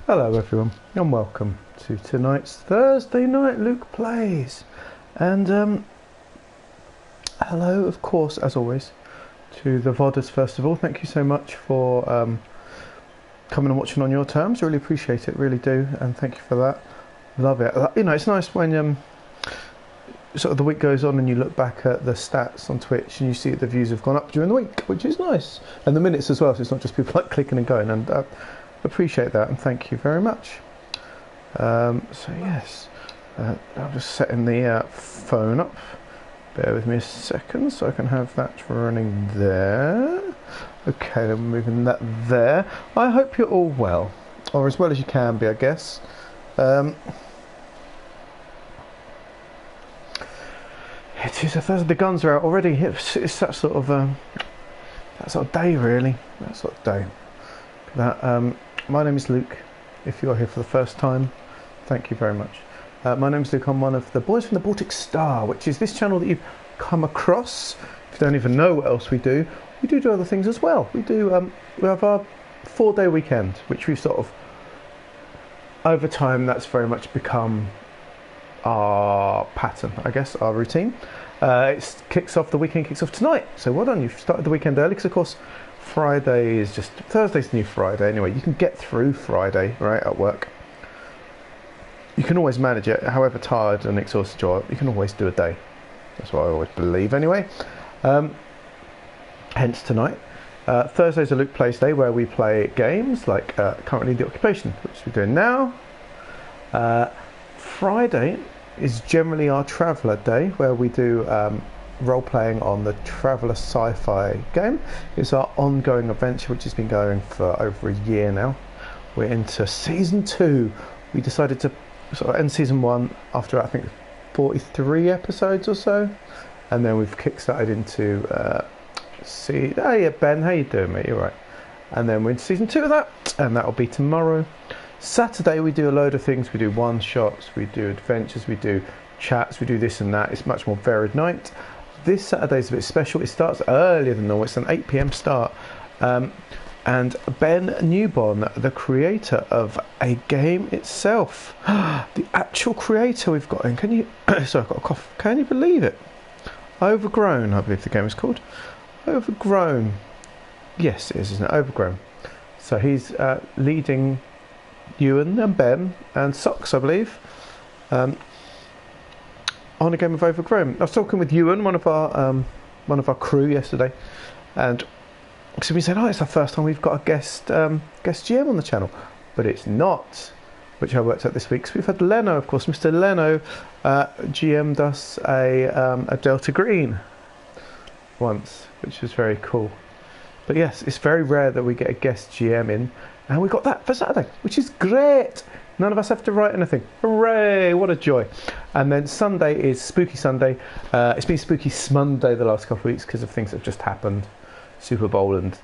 Hello everyone and welcome to tonight's Thursday Night Luke Plays. And hello of course as always to the VODers first of all. Thank you so much for coming and watching on your terms. I really appreciate it, really do, and thank you for that. Love it. You know, it's nice when sort of the week goes on and you look back at the stats on Twitch and you see that the views have gone up during the week, which is nice, and the minutes as well, so it's not just people like clicking and going, and appreciate that and thank you very much. So yes, I'm just setting the phone up. Bear with me a second so I can have that running there. Okay, then we're moving that there. I hope you're all well, or as well as you can be, I guess. It is a Thursday. The guns are out already. It's that sort of day, really. That sort of day. My name is Luke. If you are here for the first time, thank you very much. My name is Luke. I'm one of the boys from the Baltic Star, which is this channel that you've come across. If you don't even know what else we do other things as well. We have our 4-day weekend, which we've sort of, over time, that's very much become our pattern, I guess, our routine. The weekend kicks off tonight, so well done, you've started the weekend early, because of course Thursday's the new Friday anyway. You can get through Friday, right, at work. You can always manage it, however tired and exhausted you are, you can always do a day. That's what I always believe anyway. Hence tonight. Thursday's a Luke Plays Day where we play games like currently The Occupation, which we're doing now. Friday is generally our Traveller Day where we do role-playing on the Traveller sci-fi game. It's our ongoing adventure which has been going for over a year now. We're into season 2. We decided to sort of end season 1 after I think 43 episodes or so, and then we've kick-started into hey Ben, how you doing, mate? You're right. And then we're in season 2 of that, and that'll be tomorrow. Saturday we do a load of things. We do one-shots, we do adventures, we do chats, we do this and that. It's a much more varied night. This Saturday's a bit special. It starts earlier than normal. It's an 8 PM start. And Ben Newborn, the creator of a game itself, the actual creator we've got in. Can you... sorry, I've got a cough. Can you believe it? Overgrown, I believe the game is called. Overgrown. Yes, it is, isn't it? Overgrown. So he's leading Ewan and Ben and Socks, I believe, on a game of Overgrown. I was talking with Ewan, one of our crew, yesterday, and so we said, "Oh, it's the first time we've got a guest GM on the channel," but it's not, which I worked out this week. So we've had Leno, of course. Mr. Leno GM'd us a Delta Green once, which was very cool. But yes, it's very rare that we get a guest GM in, and we got that for Saturday, which is great. None of us have to write anything. Hooray, what a joy. And then Sunday is Spooky Sunday. It's been Spooky Monday the last couple of weeks because of things that have just happened. Super Bowl and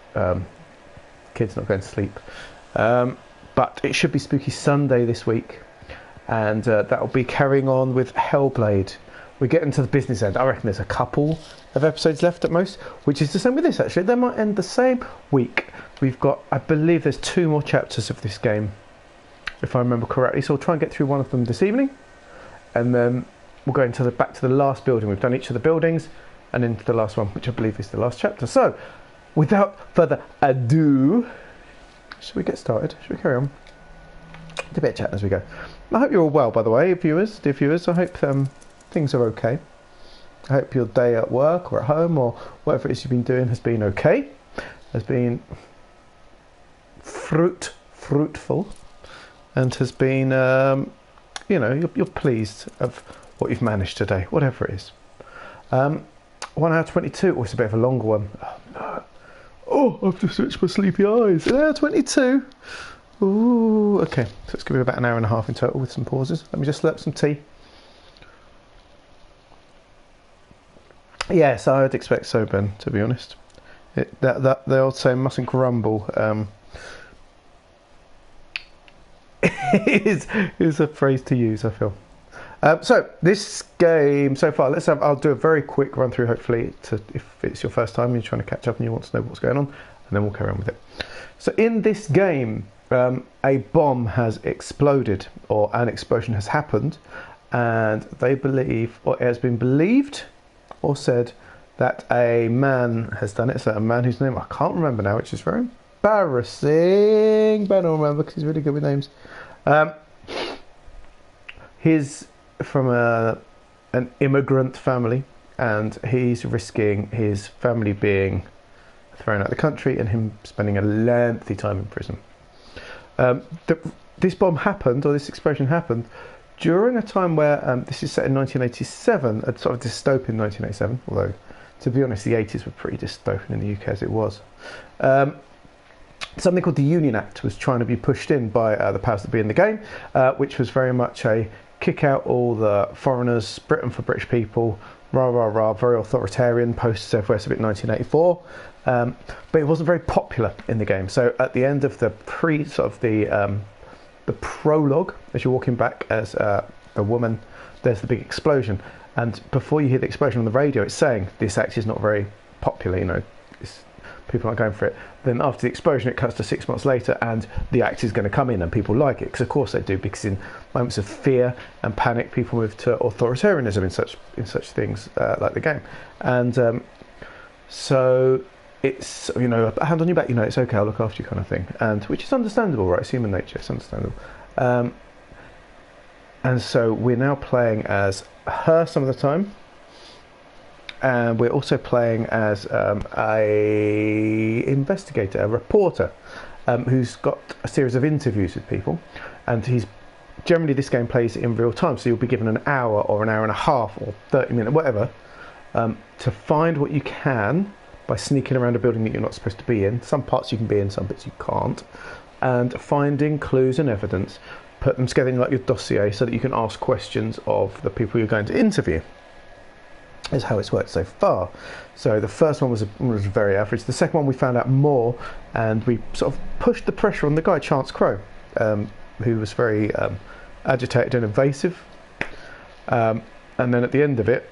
kids not going to sleep. But it should be Spooky Sunday this week, and that'll be carrying on with Hellblade. We're getting to the business end. I reckon there's a couple of episodes left at most, which is the same with this actually. They might end the same week. We've got, I believe there's 2 more chapters of this game, if I remember correctly, so we'll try and get through one of them this evening, and then we'll go back to the last building. We've done each of the buildings and into the last one, which I believe is the last chapter. So without further ado, should we get started? Should we carry on? Do a bit of chatting as we go. I hope you're all well, by the way, dear viewers. I hope things are okay. I hope your day at work or at home or whatever it is you've been doing has been okay, has been fruitful, and has been, you know, you're pleased of what you've managed today, whatever it is. 1 hour 22. Oh, it's a bit of a longer one. Oh, no. Oh, I've just switched my sleepy eyes. 1 hour 22. Ooh, okay. So it's going to be about 1 hour and a half in total with some pauses. Let me just slurp some tea. Yes, I'd expect so, Ben, to be honest. That the old saying, mustn't grumble, is a phrase to use, I feel. So this game so far, I'll do a very quick run through, hopefully, if it's your first time and you're trying to catch up and you want to know what's going on, and then we'll carry on with it. So in this game, a bomb has exploded, or an explosion has happened, and they believe, or it has been believed or said, that a man has done it. So a man whose name I can't remember now, which is very embarrassing, but I don't remember because he's really good with names. He's from an immigrant family, and he's risking his family being thrown out of the country and him spending a lengthy time in prison. This bomb happened, or this explosion happened, during a time where, this is set in 1987, a sort of dystopian 1987, although, to be honest, the 80s were pretty dystopian in the UK as it was. Something called the Union Act was trying to be pushed in by the powers that be in the game, which was very much a kick out all the foreigners, Britain for British people, rah rah rah, very authoritarian, post-Soviet 1984, but it wasn't very popular in the game. So at the end of the the prologue, as you're walking back as a woman, there's the big explosion, and before you hear the explosion on the radio, it's saying this act is not very popular, you know, people aren't going for it. Then after the explosion, it cuts to 6 months later, and the act is going to come in, and people like it, because of course they do, because in moments of fear and panic, people move to authoritarianism in such things like the game. And so it's, you know, a hand on your back, you know, it's okay, I'll look after you, kind of thing, and which is understandable, right? It's human nature, it's understandable. And so we're now playing as her some of the time, and we're also playing as a investigator, a reporter, who's got a series of interviews with people, and he's generally, this game plays in real time, so you'll be given an hour or an hour and a half or 30 minutes, whatever, to find what you can by sneaking around a building that you're not supposed to be in. Some parts you can be in, some bits you can't, and finding clues and evidence, put them together in like your dossier so that you can ask questions of the people you're going to interview. Is how it's worked so far. So the first one was very average. The second one we found out more, and we sort of pushed the pressure on the guy, Chance Crow, who was very agitated and evasive. And then at the end of it,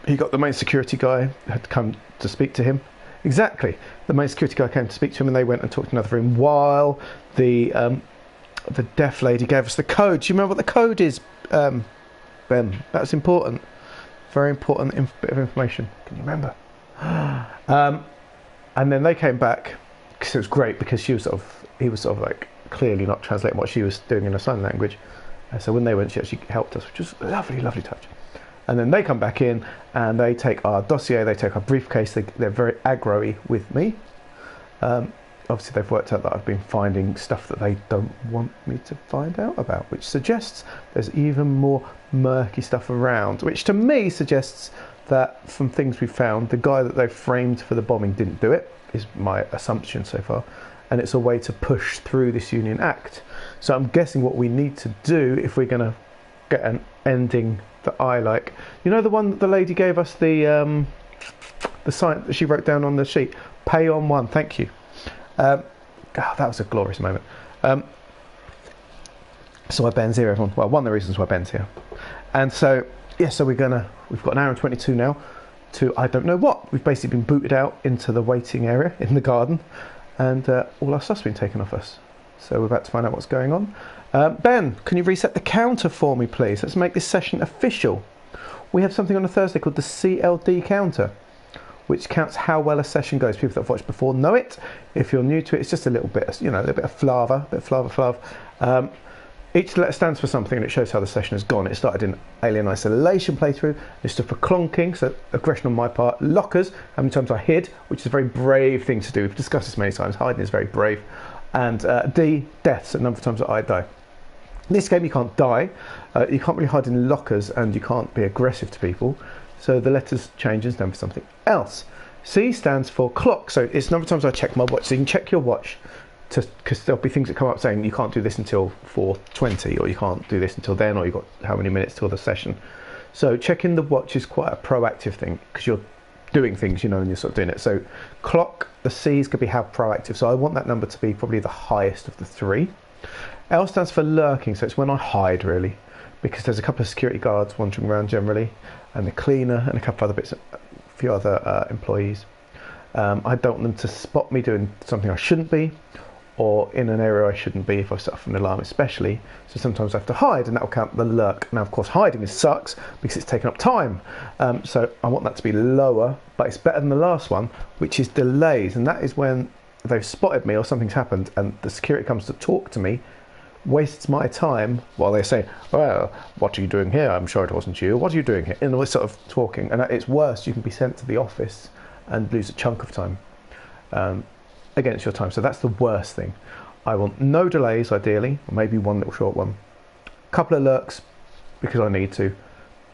he got the main security guy had come to speak to him. Exactly, the main security guy came to speak to him, and they went and talked in another room while the deaf lady gave us the code. Do you remember what the code is, Ben? That's important. Very important bit of information. Can you remember? And then they came back, because it was great, because he was sort of like clearly not translating what she was doing in a sign language. So when they went, she actually helped us, which was a lovely, lovely touch. And then they come back in and they take our dossier, they take our briefcase. They're very aggro-y with me. Obviously, they've worked out that I've been finding stuff that they don't want me to find out about, which suggests there's even more murky stuff around, which to me suggests that from things we've found, the guy that they framed for the bombing didn't do it, is my assumption so far, and it's a way to push through this Union Act. So I'm guessing what we need to do, if we're going to get an ending that I like, you know, the one that the lady gave us, the sign that she wrote down on the sheet, pay on one, thank you. That was a glorious moment. So why Ben's here, everyone? Well, one of the reasons why Ben's here. And so, yeah, so we've got an hour and 22 now to I don't know what. We've basically been booted out into the waiting area in the garden, and all our stuff's been taken off us. So we're about to find out what's going on. Ben, can you reset the counter for me, please? Let's make this session official. We have something on a Thursday called the CLD counter, which counts how well a session goes. People that have watched before know it. If you're new to it, it's just a little bit, you know, a little bit of flavor. Each letter stands for something, and it shows how the session has gone. It started in Alien Isolation playthrough. It stood for clonking, so aggression on my part. Lockers, how many times I hid, which is a very brave thing to do. We've discussed this many times. Hiding is very brave. And D, deaths, a number of times that I die. In this game, you can't die. You can't really hide in lockers, and you can't be aggressive to people. So the letters change and stand for something else. C stands for clock. So it's a number of times I check my watch. So you can check your watch, because there'll be things that come up saying you can't do this until 4:20, or you can't do this until then, or you've got how many minutes till the session. So checking the watch is quite a proactive thing, because you're doing things, you know, and you're sort of doing it. So clock, the C's could be how proactive. So I want that number to be probably the highest of the three. L stands for lurking. So it's when I hide, really, because there's a couple of security guards wandering around generally, and the cleaner and a couple of other bits, a few other employees. I don't want them to spot me doing something I shouldn't be, or in an area I shouldn't be if I set off an alarm especially. So sometimes I have to hide, and that will count the lurk. Now of course hiding sucks because it's taken up time. So I want that to be lower, but it's better than the last one, which is delays. And that is when they've spotted me or something's happened and the security comes to talk to me, wastes my time while they say, well, what are you doing here? I'm sure it wasn't you. What are you doing here? And we're sort of talking. And it's worse, you can be sent to the office and lose a chunk of time against your time. So that's the worst thing. I want no delays ideally, or maybe one little short one. A couple of lurks because I need to,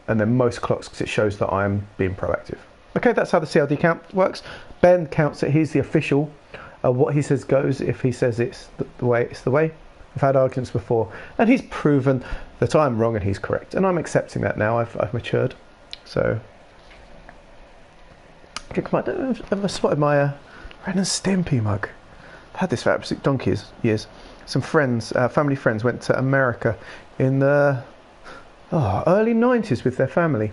and then most clocks because it shows that I'm being proactive. Okay, that's how the CLD count works. Ben counts it. He's the official. What he says goes. If he says it's the way, it's the way. I've had arguments before, and he's proven that I'm wrong and he's correct, and I'm accepting that now. I've matured. So, okay, come on. I don't know if I've spotted my Ren and Stimpy mug. I've had this for absolute donkey's years. Some friends, family friends, went to America in the early 90s with their family,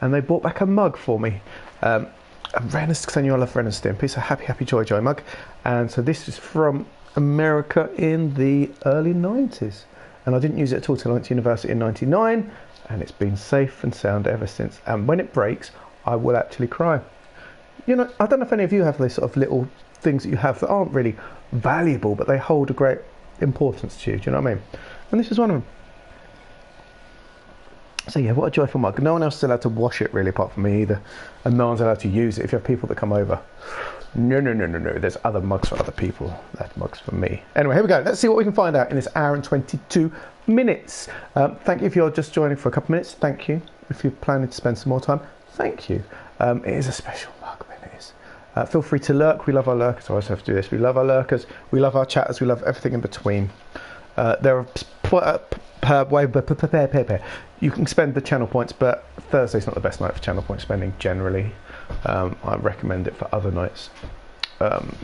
and they brought back a mug for me. Ren and Stimpy, I love Ren and Stimpy. It's a happy joy mug, and so this is from America in the early 90s, and I didn't use it at all till I went to university in 99, and it's been safe and sound ever since. And when it breaks, I will actually cry. You know, I don't know if any of you have those sort of little things that you have that aren't really valuable, but they hold a great importance to you. Do you know what I mean? And this is one of them. So yeah, what a joyful mug. No one else is allowed to wash it really apart from me either, and no one's allowed to use it if you have people that come over. No. There's other mugs for other people. That mug's for me. Anyway, here we go. Let's see what we can find out in this hour and 22 minutes. Thank you if you're just joining for a couple of minutes. Thank you. If you're planning to spend some more time, thank you. It is a special mug, Ben, it is. Feel free to lurk. We love our lurkers. I always have to do this. We love our lurkers. We love our chatters. We love everything in between. There are you can spend the channel points, but Thursday's not the best night for channel point spending generally. I recommend it for other nights.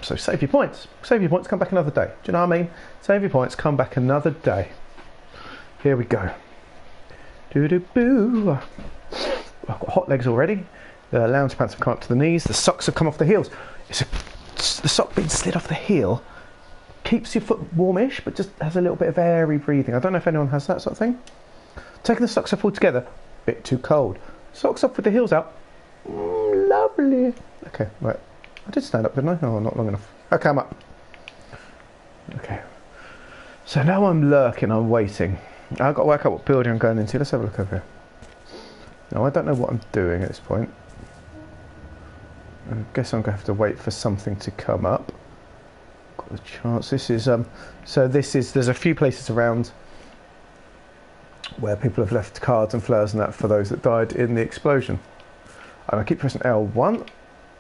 So save your points. Save your points, come back another day. Do you know what I mean? Save your points, come back another day. Here we go. Doo-doo-boo. I've got hot legs already. The lounge pants have come up to the knees. The socks have come off the heels. The sock being slid off the heel keeps your foot warmish, but just has a little bit of airy breathing. I don't know if anyone has that sort of thing. Taking the socks off all together, bit too cold. Socks off with the heels out. Lovely. Okay, right. I did stand up, didn't I? Oh, not long enough. Okay, I'm up. Okay. So now I'm lurking, I'm waiting. I've got to work out what building I'm going into. Let's have a look over here. Now, I don't know what I'm doing at this point. I guess I'm going to have to wait for something to come up. Got the chance. This is, there's a few places around where people have left cards and flowers and that for those that died in the explosion. And I keep pressing L1.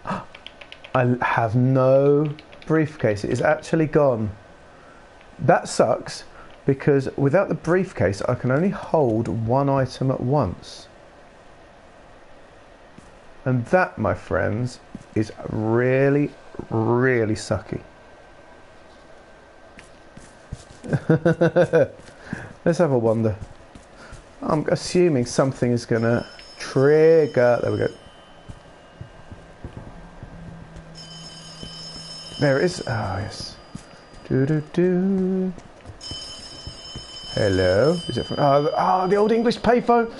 I have no briefcase. It is actually gone. That sucks because without the briefcase I can only hold one item at once. And that, my friends, is really, really sucky. Let's have a wander. I'm assuming something is going to trigger. There we go. There it is. Oh, yes. Do. Hello. Is it from... Oh, the old English payphone.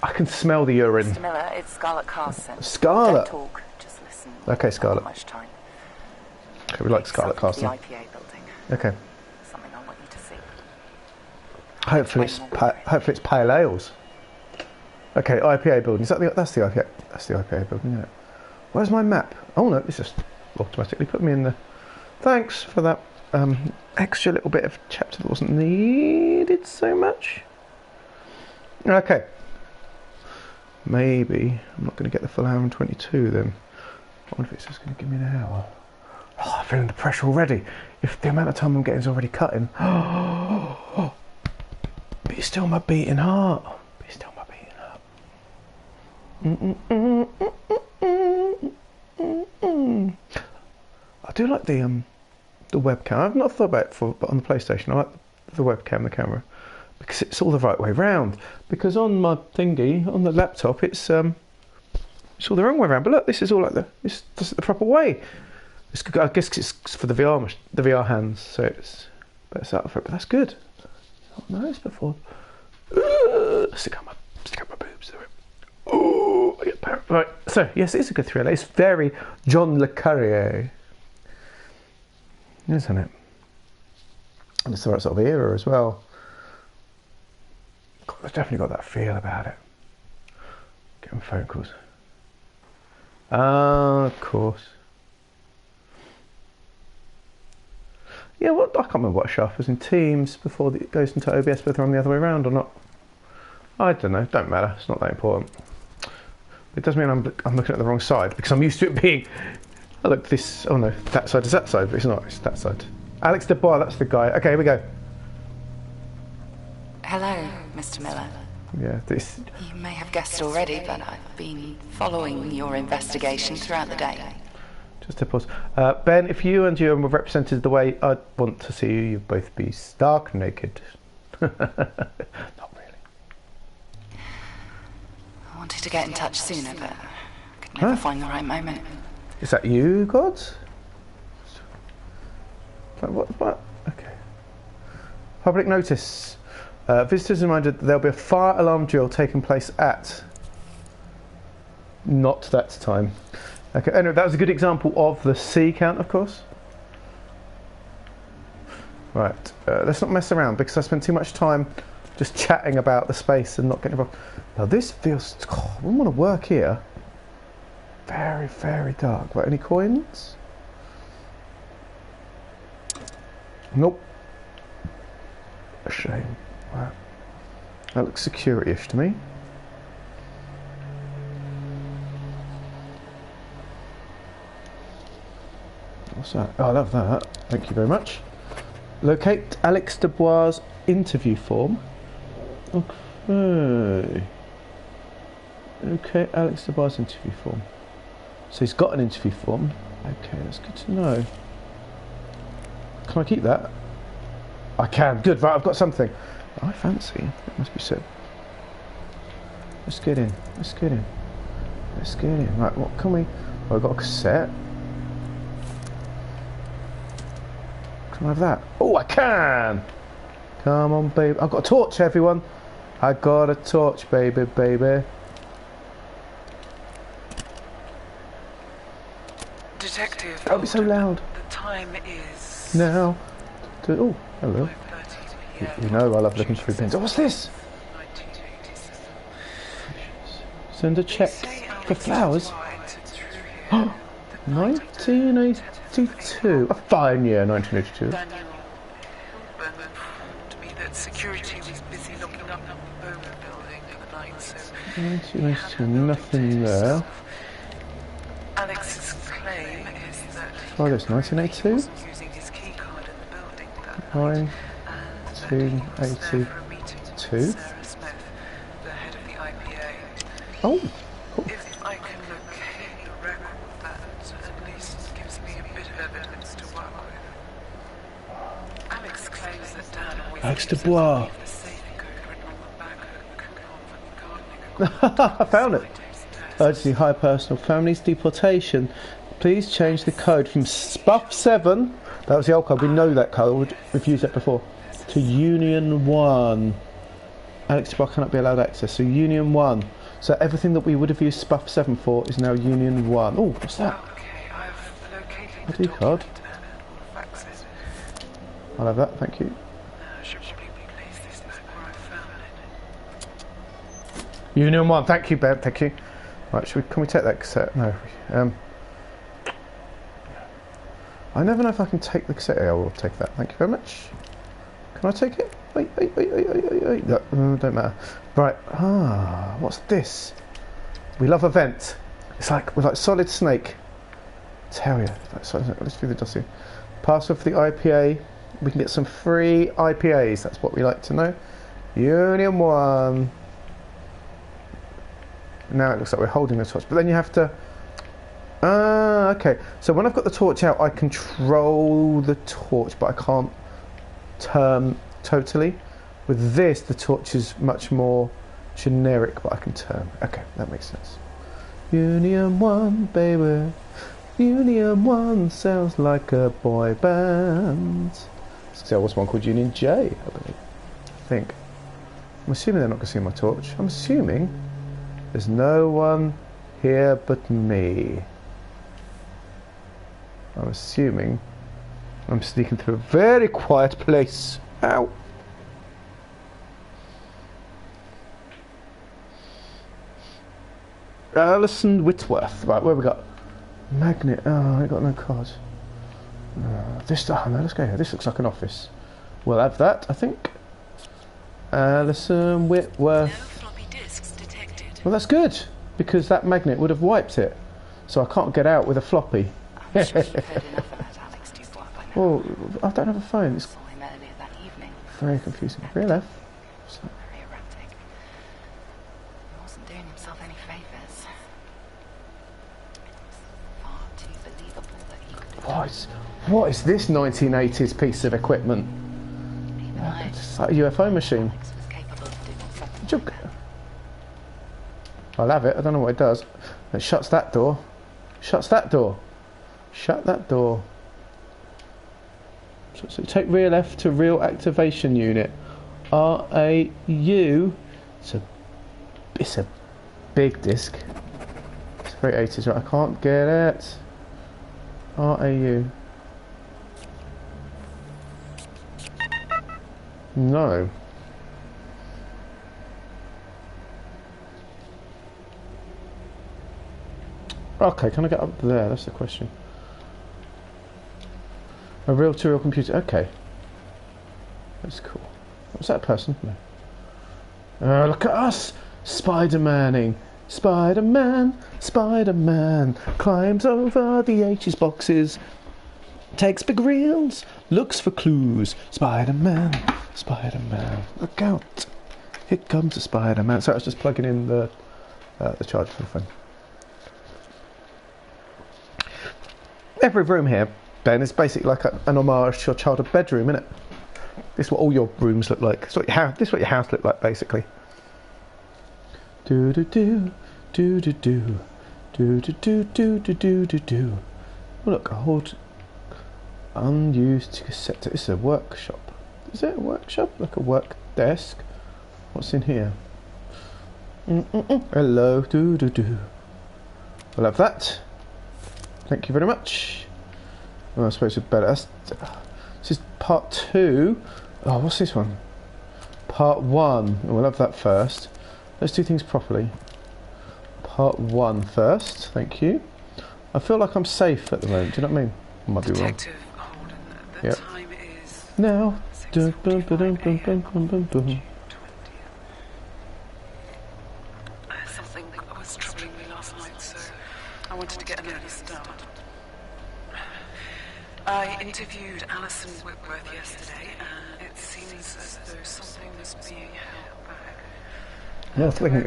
I can smell the urine. Mr. Miller, it's Scarlett Carson. Scarlett. Don't talk, just listen. Okay, Scarlett. Not much time. Okay, we like Scarlett Carson. The IPA building. Okay. Something I want you to see. Hopefully it's pale ales. Okay, IPA building. Is that that's the IPA? That's the IPA building, isn't it? Where's my map? Oh no, it's just automatically put me in the... Thanks for that extra little bit of chapter that wasn't needed so much. Okay. Maybe I'm not going to get the full hour and 22 then. I wonder if it's just going to give me an hour. Oh, I'm feeling the pressure already. If the amount of time I'm getting is already cutting. Be still my beating heart. Be still my beating heart. I do like the webcam. I've not thought about it before, but on the PlayStation I like the webcam, the camera, because it's all the right way round. Because on my thingy, on the laptop, it's all the wrong way round. But look, this is all like this is the proper way. It's good, I guess it's for the VR hands, so it's better set up for it. But that's good. Not noticed before. Stick out my boobs. Oh, I get power. Right. So yes, it's a good thriller. It's very John le Carré, isn't it? And it's the right sort of era as well. God, I've definitely got that feel about it. Getting phone calls. Ah, of course. Yeah, I can't remember what Shaft was in Teams before it goes into OBS, whether I'm the other way around or not. I don't know. Don't matter. It's not that important. It does mean I'm looking at the wrong side because I'm used to it being. Oh look, this. Oh no, that side is that side, but it's not. It's that side. Alex Dubois, that's the guy. Okay, here we go. Hello, Mr. Miller. Yeah, this. You may have guessed already, but I've been following your investigation throughout the day. Just to pause. Ben, if you and Ewan were represented the way I'd want to see you, you'd both be stark naked. Not really. I wanted to get in touch sooner, but I could never find the right moment. Is that you, God? What? Okay. Public notice. Visitors reminded that there'll be a fire alarm drill taking place at... Not that time. Okay, anyway, that was a good example of the C count, of course. Right, let's not mess around because I spent too much time just chatting about the space and not getting involved. Now this feels... Oh, I wouldn't want to work here. Very, very dark. Right, any coins? Nope. A shame. Wow. That looks security-ish to me. What's that? Oh, I love that. Thank you very much. Locate Alex Dubois' interview form. Okay. Okay, Alex Dubois' interview form. So he's got an interview form. Okay, that's good to know. Can I keep that? I can. Good. Right, I've got something. I fancy. It must be so. Let's get in. Let's get in. Let's get in. Right, what can we... Oh, I've got a cassette. Can I have that? Oh, I can! Come on, baby. I've got a torch, everyone. I got a torch, baby, baby. Detective. Don't be so loud. The time is Now. Oh, hello. 5:30 p.m. You know I love looking through bins. Oh, what's this? 1987. Send a check for flowers. 1982. A fine year, 1982. Daniel Hilburn informed me that security was busy locking up the Bowman building for the night, so 1982, nothing there. Alex's claim is that Oh, that's 1982. he wasn't using his key card in the building that night, and that he was there for a meeting with 1982. Sarah Smith, the head of the IPA. Oh, If I can locate the record, that at least gives me a bit of evidence to work with. Alex claims that Dan always Alex leaves Dubois. a copy of the saving code written on the back of the convent gardening. I found it. Urgently high personal families deportation. Please change the code from SPUF7, that was the old code, we know that code, we've used that before, to Union 1. Alex Dubois cannot be allowed access, so Union 1. So everything that we would have used SPUF7 for is now Union 1. Oh, what's that? Okay, I've located ID the card. document and will fax it. I'll have that, thank you. Should probably place this back where I found it. Union 1, thank you, Ben, thank you. Right, can we take that cassette? No. I never know if I can take the cassette. I will take that, thank you very much. Can I take it? Wait. No, don't matter. Right, what's this? We love event. We're like Solid Snake. Terrier. Let's do the dossier. Password for the IPA. We can get some free IPAs, that's what we like to know. Union 1. Now it looks like we're holding the torch, but then you have to... okay. So when I've got the torch out, I control the torch, but I can't turn totally. With this, the torch is much more generic, but I can turn. Okay, that makes sense. Union 1, baby. Union 1 sounds like a boy band. So there was one called Union J, I believe. I think. I'm assuming they're not going to see my torch. I'm assuming there's no one here but me. I'm assuming I'm sneaking through a very quiet place. Ow! Alison Whitworth. Right, where have we got? Magnet. Oh, I got no card. This. Oh no, let's go here. This looks like an office. We'll have that, I think. Alison Whitworth. No floppy disks detected. Well, that's good because that magnet would have wiped it, so I can't get out with a floppy. I'm sure you've heard enough about Alex Dubois by now. Well, I don't have a phone. It's Saw him earlier that evening. very confusing. Real F. Very erratic. He wasn't doing himself any favours. It was far too believable that he could have What is this 1980s piece of equipment? even I. It's like a UFO machine. Alex was capable of doing something Jug. like that. I'll have it. I don't know what it does. It shuts that door. Shuts that door. Shut that door. So take real F to real activation unit. RAU. It's a big disc. It's very 80s, right? I can't get it. RAU. No. Okay, can I get up there? That's the question. A reel-to-reel computer. Okay. That's cool. Was that a person? No. Look at us! Spider-Manning. Spider-Man. Spider-Man. Climbs over the H's boxes. Takes big reels. Looks for clues. Spider-Man. Spider-Man. Look out. Here comes a Spider-Man. Sorry, I was just plugging in the charger for the phone. Every room here, Ben, is basically like an homage to your childhood bedroom, isn't it? This is what all your rooms look like. This is what your house looked like, basically. Do do do do do do do do do do do do do do. Oh, look, a old unused cassette. This is a workshop. Is it a workshop? Like a work desk? What's in here? Hello, do do do. We'll have that. Thank you very much. Oh, I suppose we'd better. This is part 2. Oh, what's this one? Part 1. Oh, we'll have that first. Let's do things properly. Part 1 first. Thank you. I feel like I'm safe at the moment. Do you know what I mean? I might be wrong. Detective Holden, the Yep. time is Now. Dun, dun, 6:45 dun, dun, dun, a.m. dun, dun, dun. June 20th. Something was troubling me last night, so I wanted to get an early start. I interviewed Alison Whitworth yesterday, and it seems as though something was being held back. North Wing.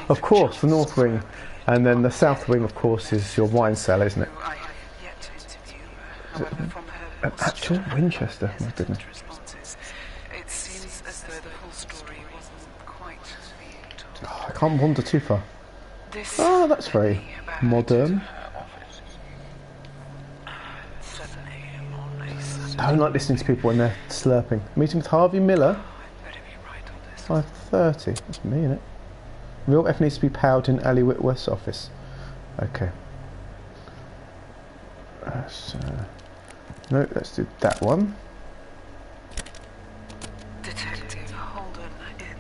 Of course, the North Wing. And then the South Wing, of course, is your wine cellar, isn't it? Who I have yet to interview, however, from her An actual Winchester, my goodness. responses, it seems as though the full story wasn't quite being told. Oh, I can't wander too far. This Oh, that's very lady about modern. 7 a.m. on a Saturday. I don't like listening to people when they're slurping. Meeting with Harvey Miller, I'd better be right on this. 5:30. That's me, innit? Real F needs to be powered in Ali Whitworth's office. Okay. No, let's do that one. Detective Holden,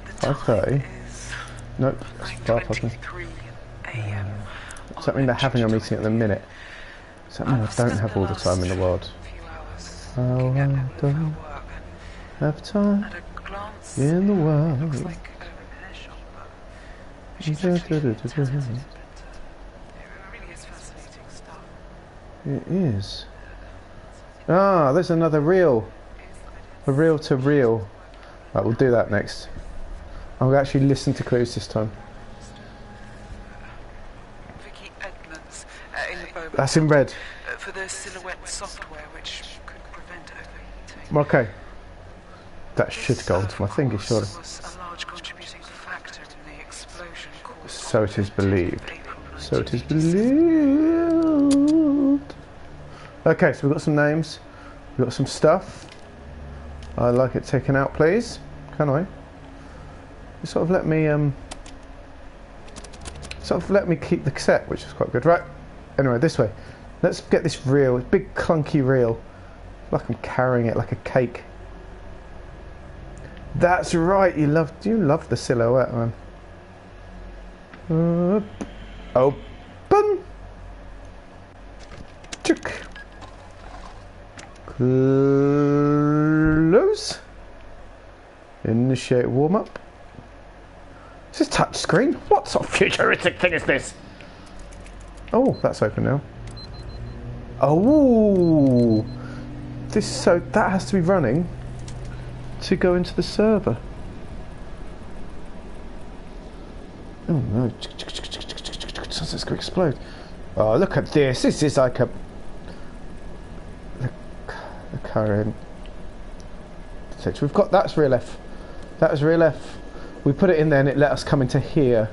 the 5:30. time is Nope, that's 5:30. 9:23 a.m. Does that mean they're having a meeting at the minute? Does that mean I don't have all the time in the world? Oh, I don't have time At a glance, in the it world. looks like a repair shop, but she's actually talented inventor. It really is fascinating stuff. It is. Ah, there's another reel. A reel to reel. Right, we'll do that next. I'll actually listen to clues this time. Vicky Edmonds in the Bowman That's in red. for the silhouette software which could prevent overheating. Okay. That should go onto my finger, surely. Was a large contributing factor in the explosion caused So it is believed. April So it is 1987. Okay, so we've got some names. We've got some stuff. I'd like it taken out, please. Can I? You sort of let me keep the cassette, which is quite good. Right. Anyway, this way. Let's get this reel. It's a big clunky reel. Like I'm carrying it like a cake. That's right. You love the silhouette, man. Open. Chick. Close. Initiate warm up. Is this touch screen? What sort of futuristic thing is this? Oh, that's open now. Oh, so that has to be running to go into the server. Oh no! Sounds like it's going to explode. Oh, look at this! This is like the current detector. We've got that's real F. That was real F. We put it in there and it let us come into here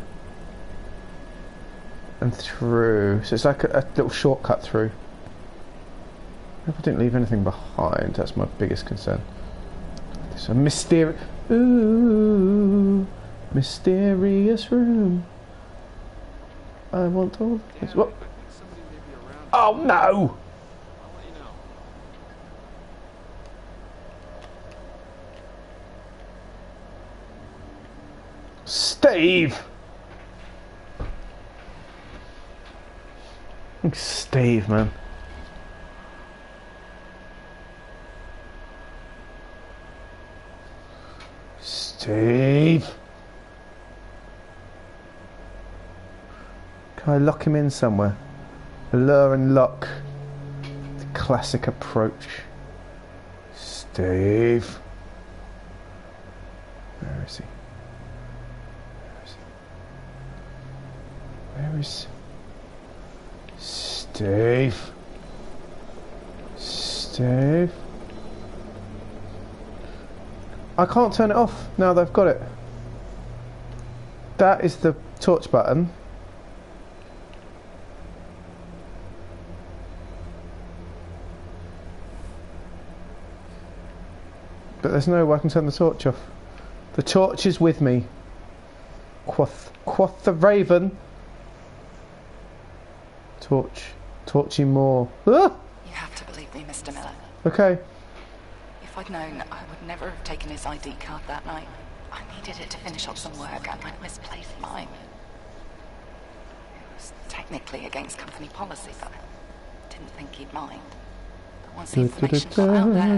and through. So it's like a little shortcut through. I hope I didn't leave anything behind. That's my biggest concern. It's a mysterious room. I want all this. What? Oh no! Steve! Steve, man. Steve! Can I lock him in somewhere? Lure and lock. The classic approach. Steve. Where is he? Where is Steve? Steve? I can't turn it off now they've got it. That is the torch button. But there's no way I can turn the torch off. The torch is with me. Quoth the raven. Torchy more. Ah! You have to believe me, Mr. Miller. Okay. If I'd known, I would never have taken his ID card that night. I needed it to finish off some work and I'd misplaced mine. It was technically against company policy, but I didn't think he'd mind. But once the information got out there,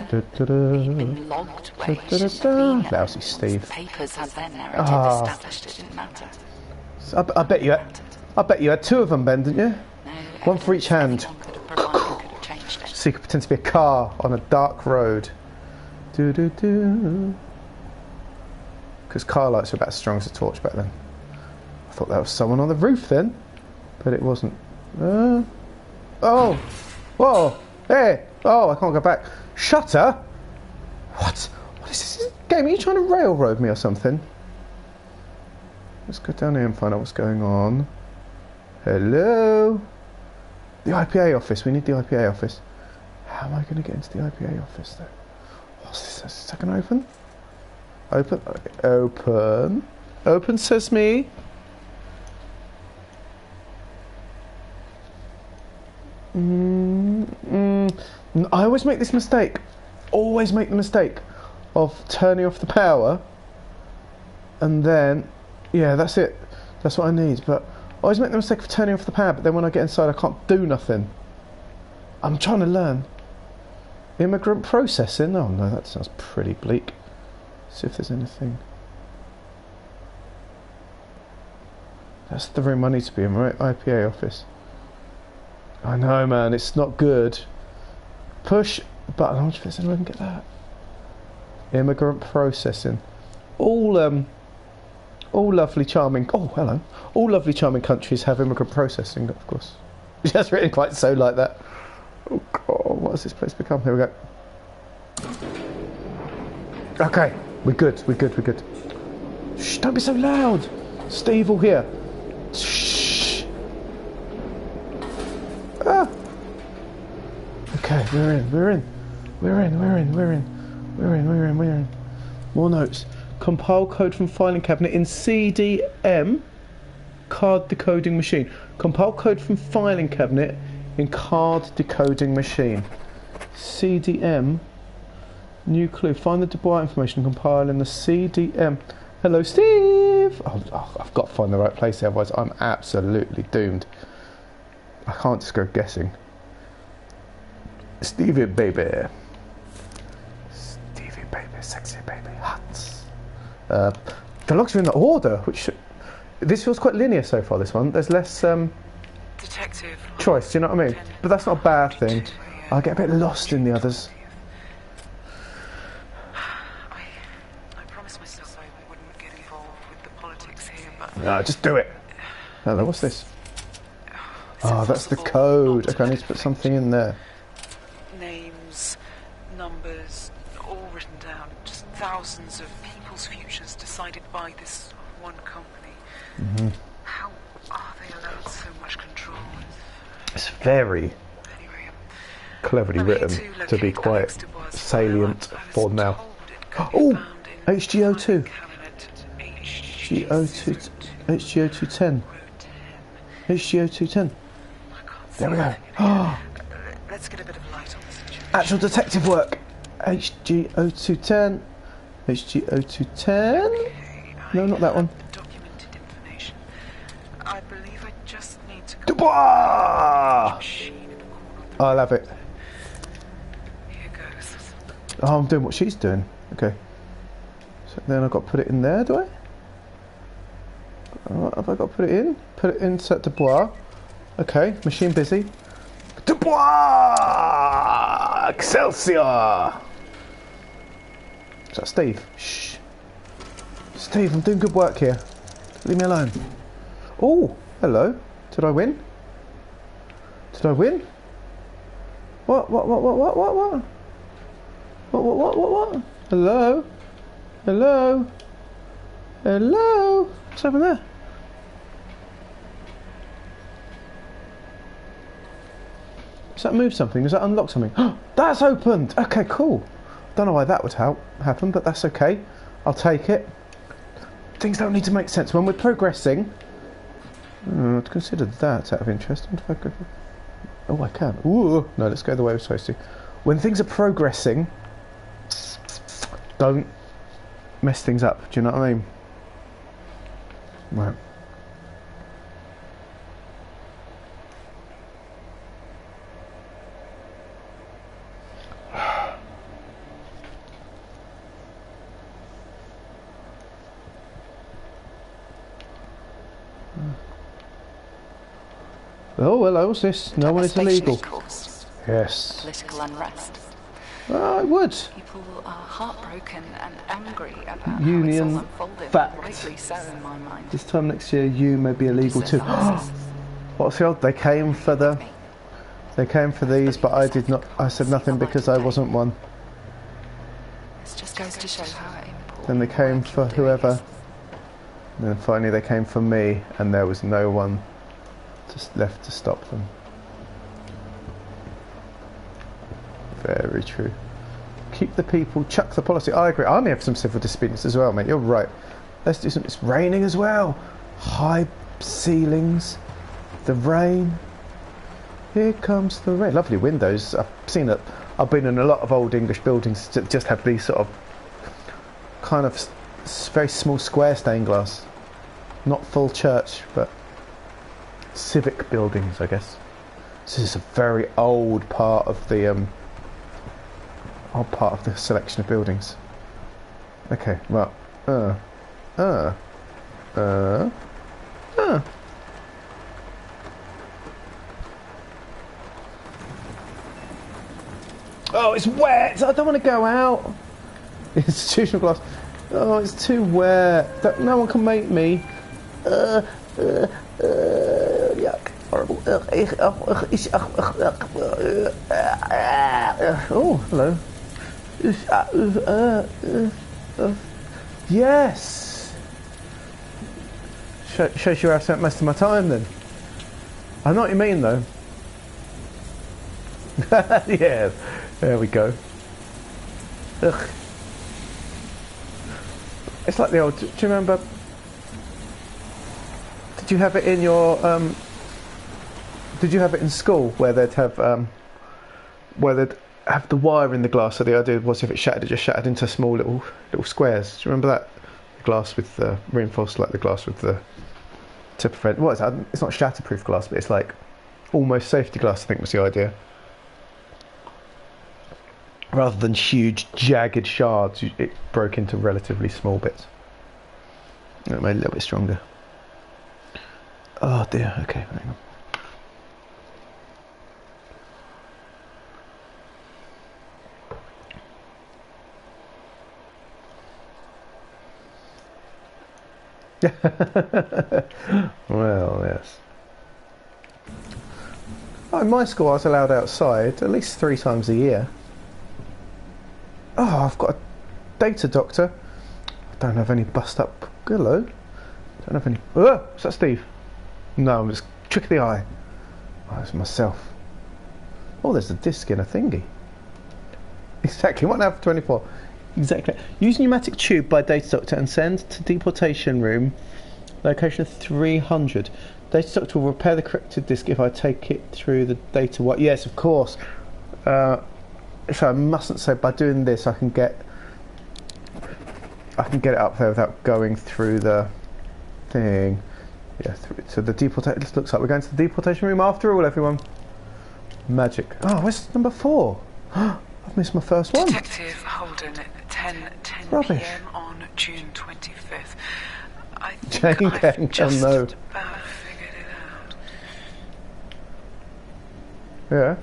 he'd been logged where he shouldn't have been. Lousy Steve. The papers had their narrative established, it didn't matter. So I bet you had two of them, Ben, didn't you? No, One for each hand. So you could pretend to be a car on a dark road. Because car lights were about as strong as a torch back then. I thought that was someone on the roof then, but it wasn't. Oh, whoa, hey, oh, I can't go back. Shutter? What is this game? Are you trying to railroad me or something? Let's go down here and find out what's going on. Hello? The IPA office. We need the IPA office. How am I going to get into the IPA office though? What's this? Is that going to open? Open sesame. I always make this mistake. Always make the mistake of turning off the power and then, yeah, that's it. That's what I need. But I always make the mistake of turning off the power, but then when I get inside I can't do nothing. I'm trying to learn. Immigrant processing? Oh no, that sounds pretty bleak. See if there's anything. That's the room I need to be in, right? IPA office. I know, man, it's not good. Push button. I wonder if there's any way I can get that. Immigrant processing. All lovely, charming. Oh, hello. All lovely, charming countries have immigrant processing, of course. That's really quite so like that. Oh God, what has this place become? Here we go. Okay, we're good. Shh! Don't be so loud. Steve will hear. Shh. Ah. Okay, we're in. More notes. Compile code from filing cabinet in CDM card decoding machine. Compile code from filing cabinet in card decoding machine. CDM. New clue. Find the Dubois information. Compile in the CDM. Hello, Steve. Oh, I've got to find the right place here, otherwise I'm absolutely doomed. I can't just go guessing. Stevie baby. Stevie baby, sexy baby, hot. The logs are in the order, which this feels quite linear so far. This one, there's less Detective. choice. Do you know what I mean? But that's not a bad thing. I get a bit lost in the others. I promised myself I wouldn't get involved with the politics here, but No, just do it. Hello, what's this? is it Oh, that's the possible code. not Okay, I need to put something in there. names, numbers, all written down. Just thousands of people's futures decided by this one company. Mm-hmm. How are they allowed so much control? It's very Anyway, cleverly I'm here written to be locate quite Alex Dubois' salient file. I was for now. told it could be Oh, found in HGO2. cabinet HGO2, HGO210. HGO210. I can't see There we go. anything. Oh, Let's get a bit of light on the situation. actual detective work. HGO210. HGO210. Okay, No, I not that one. have documented information. I believe I just need to go Dubois! machine in the corner. I'll have it. Here goes. Oh, I'm doing what she's doing. Okay. So then I've got to put it in there, do I? Have I got to put it in? Put it in, set Dubois. Okay, machine busy. Dubois! Excelsior! Is that Steve? Shh. Steve, I'm doing good work here. Leave me alone. Oh, hello. Did I win? Did I win? What? What? Hello? Hello? Hello? What's over there? Does that move something? Does that unlock something? That's opened! Okay, cool. Don't know why that would happen, but that's okay. I'll take it. Things don't need to make sense. When we're progressing... I'd consider that out of interest. Oh, I can. Ooh, no, let's go the way we're supposed to. When things are progressing, don't mess things up. Do you know what I mean? Right. Oh, hello, what's this? No one is illegal. Devastation, of course. Yes. Political unrest. I would. People are heartbroken and angry about how Union it's all unfolded. fact. Rightly so, in my mind. This time next year, you may be illegal too. Deserve What's the odd? They came for the... They came for these, but I did not... I said nothing because I wasn't one. This just goes to show how important. Then they came work for you're doing whoever. is. And then finally they came for me, and there was no one just left to stop them. Very true. Keep the people, chuck the policy. I agree. I may have some civil disputes as well, mate. You're right. Let's do some... It's raining as well. High ceilings. The rain. Here comes the rain. Lovely windows. I've seen it. I've been in a lot of old English buildings that just have these sort of kind of very small square stained glass. Not full church, but civic buildings, I guess. This is a very old part of the selection of buildings. Okay, well, Oh, it's wet! I don't want to go out! Institutional glass. Oh, it's too wet. No one can make me. Yuck. Horrible. Oh, hello. Yes! Shows you where I spent most of my time then. I know what you mean though. Yeah, there we go. Ugh. It's like the old. Do you remember? Did you have it in your? Did you have it in school where they'd have the wire in the glass? So the idea was if it shattered, it just shattered into small little squares. Do you remember that? The glass with the reinforced, like the glass with the to prevent. What is that? It's not shatterproof glass, but it's like almost safety glass. I think was the idea. Rather than huge jagged shards, it broke into relatively small bits. It made it a little bit stronger. Oh dear. Okay, hang on. Well, yes. Oh, in my school, I was allowed outside at least 3 times a year. Oh, I've got a data doctor. I don't have any bust up. Hello. Don't have any. Oh, is that Steve? No, I'm just trick of the eye. Oh, it's myself. Oh, there's a disc in a thingy. Exactly. 1 hour for 24. Exactly. Use pneumatic tube by data doctor and send to deportation room. Location 300. Data doctor will repair the corrected disk if I take it through the data. What? Yes, of course. So I mustn't say by doing this I can get it up there without going through the thing. Yeah. So the deportation. This looks like we're going to the deportation room after all, everyone. Magic. Oh, where's number 4? I've missed my first one. Detective Holden at 10 Rubbish. p.m. on June 25th. I Jane think Gang, I've just no. about figured it out. Yeah.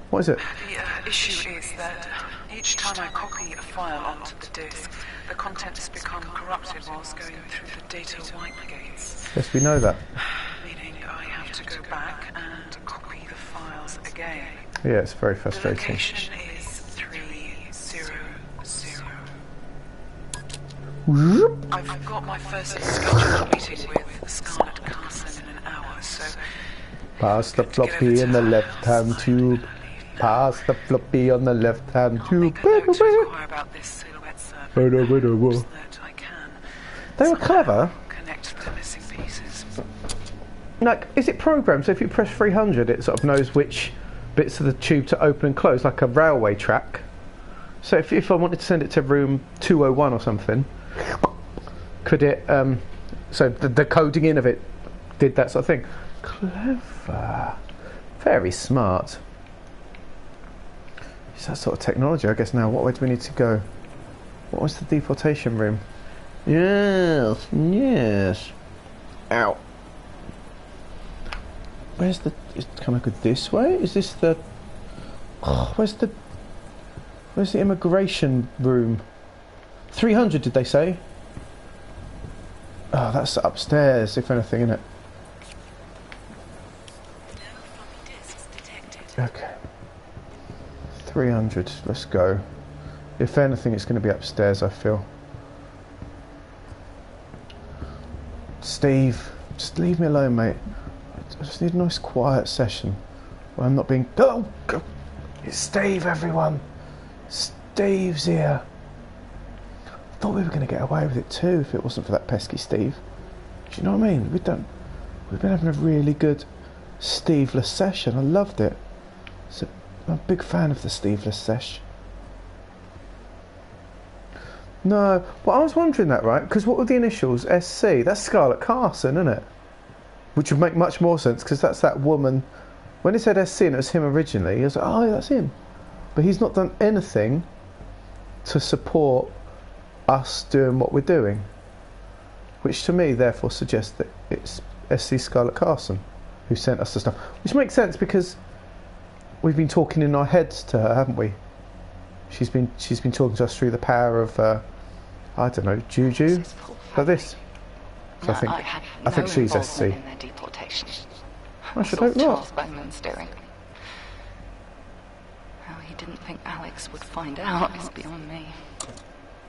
What is it? The issue is that each time I copy a file onto the disk, the contents become corrupted whilst going through the data wipe gates. Yes, we know that. Meaning I have to go back and copy the files again. Yeah, it's very The frustrating. location is 300. I've got my first scheduled meeting with Scarlett Carson in an hour, so Pass the floppy in the left-hand tube. Pass the floppy on the left-hand I'll tube. make a note to inquire about this silhouette survey so that I can They were clever. connect the missing pieces. Like, is it programmed so if you press 300 it sort of knows which bits of the tube to open and close, like a railway track? So if I wanted to send it to room 201 or something, could it, so the coding in of it did that sort of thing? Clever. Very smart. It's that sort of technology, I guess. Now, what way do we need to go? What was the deportation room? Yes, yes. Ow. Where's the... Can I go this way? Is this the... Where's the immigration room? 300, did they say? Oh, that's upstairs, if anything, isn't it? No floppy disks detected. Okay. 300, let's go. If anything, it's going to be upstairs, I feel. Steve, just leave me alone, mate. I just need a nice quiet session where I'm not being... Oh, go. It's Steve, everyone. Steve's here. I thought we were going to get away with it too if it wasn't for that pesky Steve. Do you know what I mean? We've been having a really good Steveless session. I loved it. So I'm a big fan of the Steveless sesh. No, well, I was wondering that, right? Because what were the initials? SC. That's Scarlett Carson, isn't it? Which would make much more sense because that's that woman. When it said SC and it was him originally, I was like, oh, yeah, that's him. But he's not done anything to support us doing what we're doing, which to me therefore suggests that it's SC Scarlett Carson who sent us the stuff, which makes sense because we've been talking in our heads to her, haven't we? She's been talking to us through the power of I don't know, juju, like this. So I think she's SC. In their deportation. I should That's all hope not. Charles Bowman's doing. How he didn't think Alex would find out is beyond me.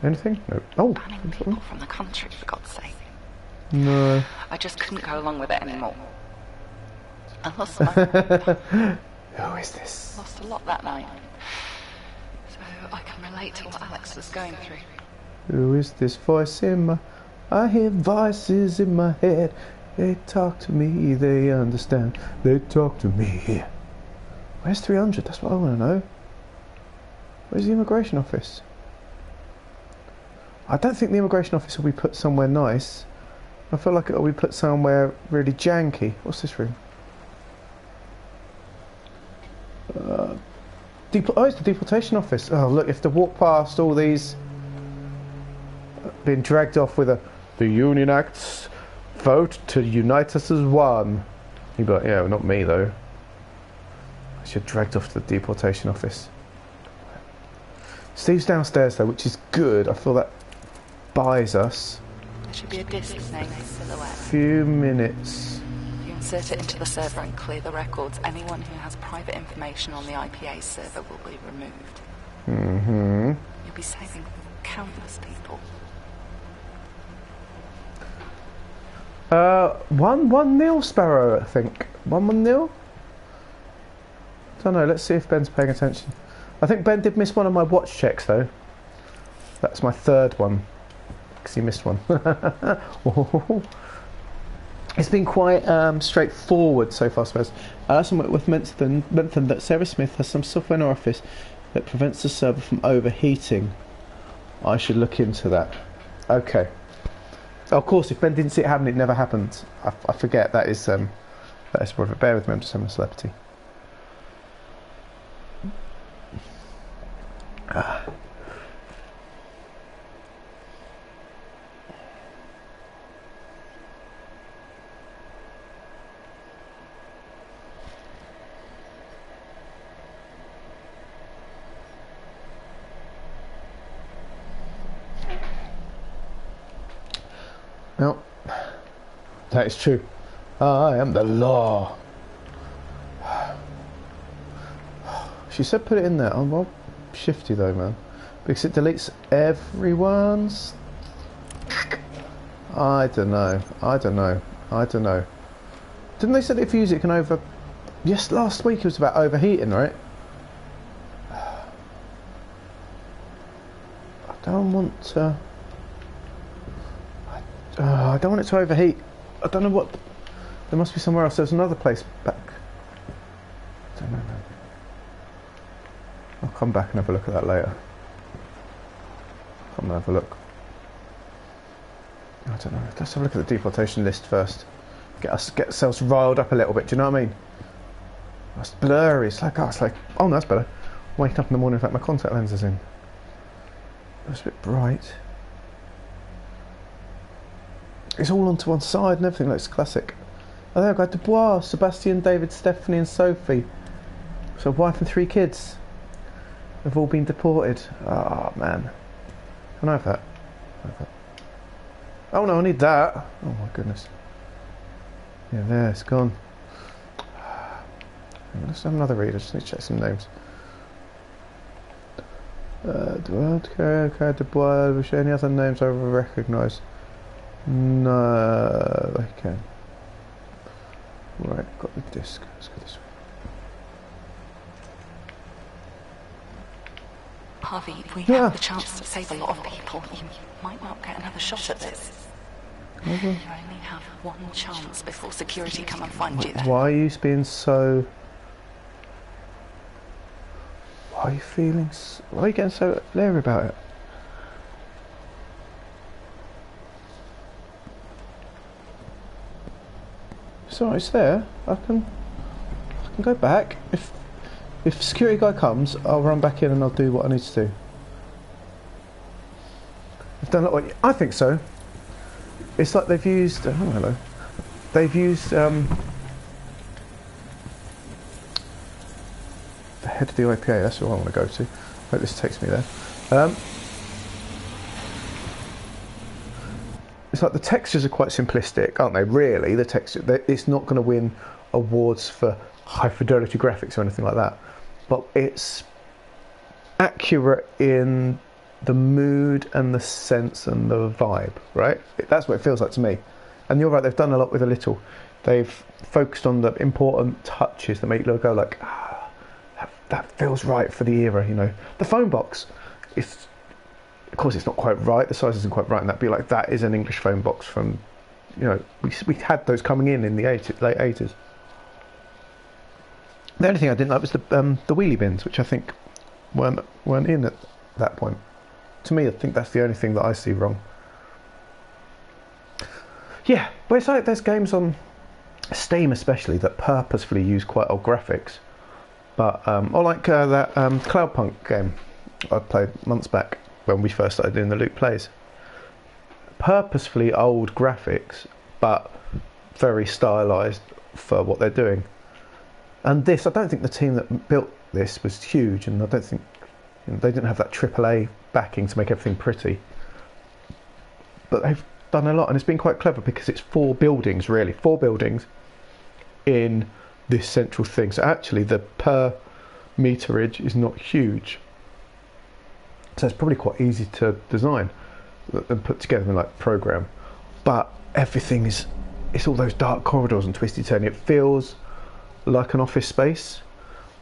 Anything? No. Oh, Banning people from the country, for God's sake. no. I just couldn't go along with it anymore. I lost my... Who is this? Lost a lot that night. So I can relate to what Alex was going through. Who is this voice in my... I hear voices in my head. They talk to me, they understand. They talk to me. Where's 300? That's what I want to know. Where's the immigration office? I don't think the immigration office will be put somewhere nice. I feel like it will be put somewhere really janky. What's this room? Oh, it's the deportation office. Oh, look, if to walk past all these being dragged off with the Union Acts vote to unite us as one. You'd be like, yeah, well, not me though. I should dragged off to the deportation office. Steve's downstairs though, which is good. I feel that buys us There should be a disk named Silhouette. a few minutes. If you insert it into the server and clear the records, anyone who has private information on the IPA server will be removed. Mm-hmm. You'll be saving countless people. 1-1-0 Sparrow, I think. 1-1-0? Don't know, let's see if Ben's paying attention. I think Ben did miss one of my watch checks though. That's my third one. Because he missed one. It's been quite straightforward so far, I suppose. Alison Whitworth mentioned that Sarah Smith has some software in her office that prevents the server from overheating. I should look into that. Okay. Of course, if Ben didn't see it happen, it never happened. I forget, that is probably... Bear with me, I'm just having a celebrity. No, that is true. I am the law. She said put it in there. I'm well shifty though, man, because it deletes everyone's. I don't know. Didn't they say if you use it can over... Yes, last week it was about overheating, right? I don't want to... I don't want it to overheat. I don't know what... There must be somewhere else. There's another place back. I don't know. I'll come back and have a look at that later. Come and have a look. I don't know. Let's have a look at the deportation list first. Get ourselves riled up a little bit. Do you know what I mean? It's blurry. It's like, oh no, that's better. Waking up in the morning without my contact lenses in. It's a bit bright. It's all onto one side and everything looks classic. Oh, there we go. Dubois, Sebastian, David, Stephanie and Sophie. So wife and 3 kids have all been deported. Oh man. Can I have that? Oh no, I need that. Oh my goodness. Yeah, there, it's gone. Let's have another read. I just need to check some names. Dubois, wish any other names I recognise? No, okay. Right, got the disc. Let's go this way. Harvey, if we have the chance to save a lot of people, you might not get another shot at this. You only have one chance before security come and find you there. Why are you being so... Why are you feeling... Why are you getting so leery about it? So it's there. I can go back. If security guy comes, I'll run back in and I'll do what I need to do. I've done what I think so. It's like they've used. Oh hello. They've used the head of the IPA. That's who I want to go to. Hope this takes me there. It's like the textures are quite simplistic, aren't they? Really, the texture. It's not going to win awards for high fidelity graphics or anything like that, but it's accurate in the mood and the sense and the vibe, right? That's what it feels like to me. And you're right, they've done a lot with a little. They've focused on the important touches that make it go like, ah. that feels right for the era, you know. The phone box, it's, of course it's not quite right, the size isn't quite right, and that'd be like, that is an English phone box from, you know, we had those coming in the late 80s. The only thing I didn't like was the wheelie bins, which I think weren't in at that point. To me, I think that's the only thing that I see wrong. Yeah, but it's like there's games on Steam especially that purposefully use quite old graphics. But or like that Cloudpunk game I played months back when we first started doing the Loot Plays. Purposefully old graphics, but very stylised for what they're doing. And this, I don't think the team that built this was huge, and I don't think, you know, they didn't have that AAA backing to make everything pretty. But they've done a lot, and it's been quite clever because it's 4 buildings, really. 4 buildings in this central thing. So actually the per meterage is not huge. So it's probably quite easy to design and put together and like program. But everything is, it's all those dark corridors and twisty turning. It feels like an office space,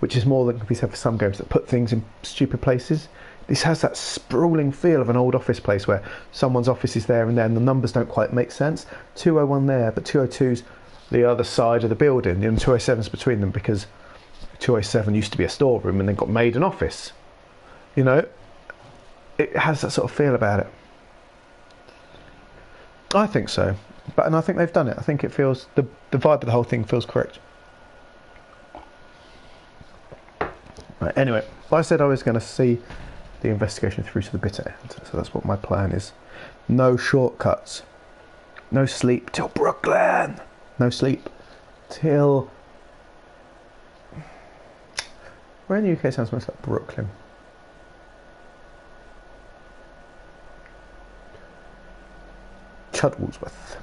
which is more than can be said for some games that put things in stupid places. This has that sprawling feel of an old office place where someone's office is there and then the numbers don't quite make sense. 201 there, but 202's the other side of the building, and 207's between them because 207 used to be a storeroom and then got made an office. You know, it has that sort of feel about it. I think so, and I think they've done it. I think it feels, the vibe of the whole thing feels correct. Right, anyway, I said I was going to see the investigation through to the bitter end, so that's what my plan is. No shortcuts. No sleep till Brooklyn. No sleep till... Where in the UK sounds most like Brooklyn? Chudwallsworth.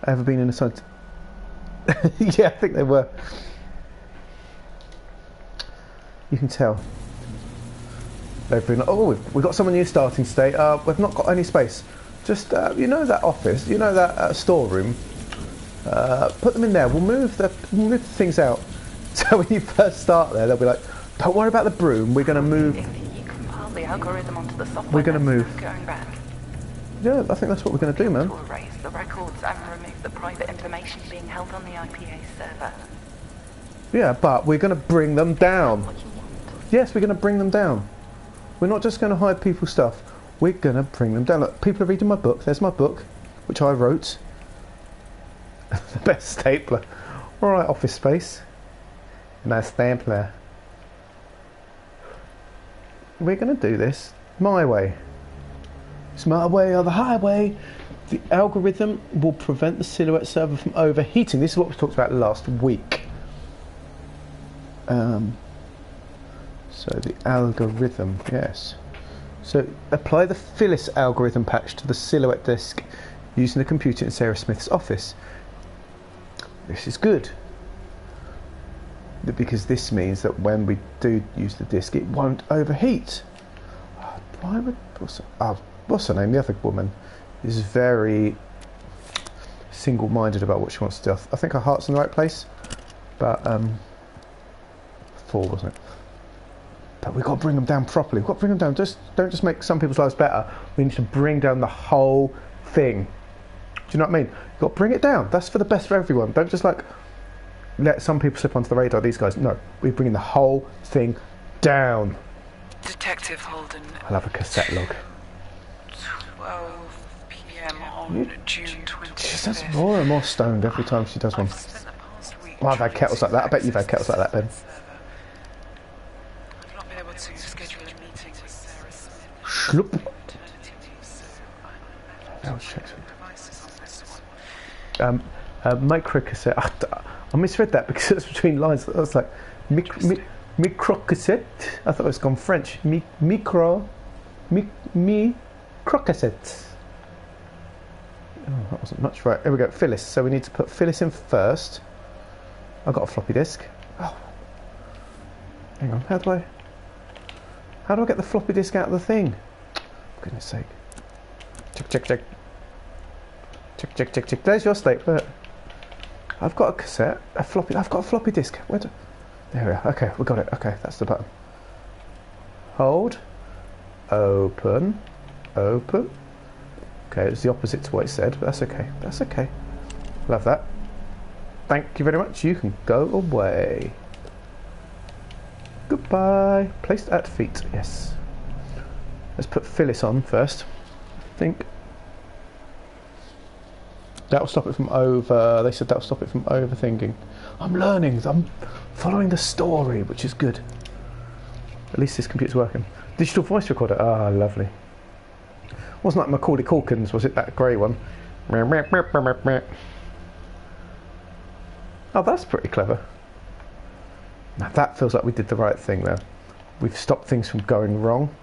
Ever been in a side? Yeah, I think they were. You can tell. They've been like, oh, we've got someone new starting today. We've not got any space. Just, you know that office, you know that storeroom. Put them in there. We'll move the things out. So when you first start there, they'll be like, don't worry about the broom. We're going to move. You compile the algorithm onto the software. We're going to move. Going back. Yeah, I think that's what we're going to do, man. To erase the records and remove the private information being held on the IPA server. Yeah, but we're going to bring them down. What you want. Yes, we're going to bring them down. We're not just going to hide people's stuff. We're going to bring them down. Look, people are reading my book. There's my book, which I wrote. The best stapler. All right, Office Space. Nice stapler. We're going to do this my way. It's my way or the highway. The algorithm will prevent the Silhouette server from overheating. This is what we talked about last week. So the algorithm, yes. So apply the Phyllis algorithm patch to the Silhouette disk using the computer in Sarah Smith's office. This is good, because this means that when we do use the disk, it won't overheat. Why would... what's her name? The other woman is very single-minded about what she wants to do. I think her heart's in the right place, but 4, wasn't it? But we've got to bring them down properly. We've got to bring them down. Don't just make some people's lives better. We need to bring down the whole thing. Do you know what I mean? You've got to bring it down. That's for the best for everyone. Don't just like let some people slip onto the radar. These guys, no. We're bringing the whole thing down. Detective Holden. I'll have a cassette log. 12 p.m. on June 25th. She sounds more and more stoned every time she does one. I've spent the past week Well, I've had kettles like that. I bet you've had kettles like that, Ben. I've not been able to schedule a meeting with Sarah Smith. Schlup. Maternity leave, so I'm Oh, shit. devices on this one. Micro cassette. I misread that because it's between lines. I was like, micro cassette. I thought it was gone French. Micro cassette. Oh, that wasn't much. Right, here we go. Phyllis. So we need to put Phyllis in first. I've got a floppy disk. Oh. Hang on. How do I get the floppy disk out of the thing? For goodness sake. Check. Check. There's your stapler. I've got a cassette, I've got a floppy disk. There we are. Okay, we got it. Okay, that's the button. Hold. Open. Open. Okay, it's the opposite to what it said, but that's okay. That's okay. Love that. Thank you very much. You can go away. Goodbye. Placed at feet. Yes. Let's put Phyllis on first. I think that'll stop it from over. They said that'll stop it from overthinking. I'm learning. I'm following the story, which is good. At least this computer's working. Digital voice recorder. Ah, lovely. Wasn't like Macaulay Culkin's, was it? That grey one. Oh, that's pretty clever. Now that feels like we did the right thing there. We've stopped things from going wrong.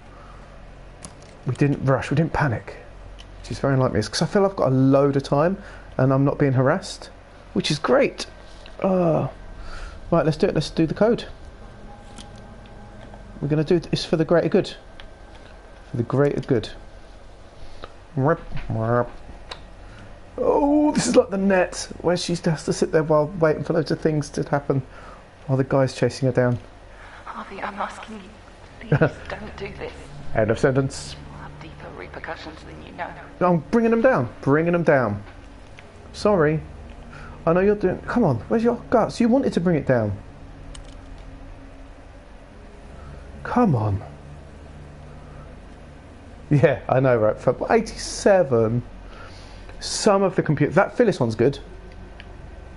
We didn't rush, we didn't panic, which is very unlike me. It's because I feel I've got a load of time and I'm not being harassed, which is great. Oh. Right, let's do it. Let's do the code. We're going to do this for the greater good. For the greater good. Oh, this is like the net where she has to sit there while waiting for loads of things to happen while the guy's chasing her down. Harvey, I'm asking you, please don't do this. End of sentence. It'll have deeper repercussions than you know. I'm bringing them down. Bringing them down. Sorry. I know you're doing... Come on, where's your guts? You wanted to bring it down. Come on. Yeah, I know, right? For 87... Some of the computers... That Phyllis one's good.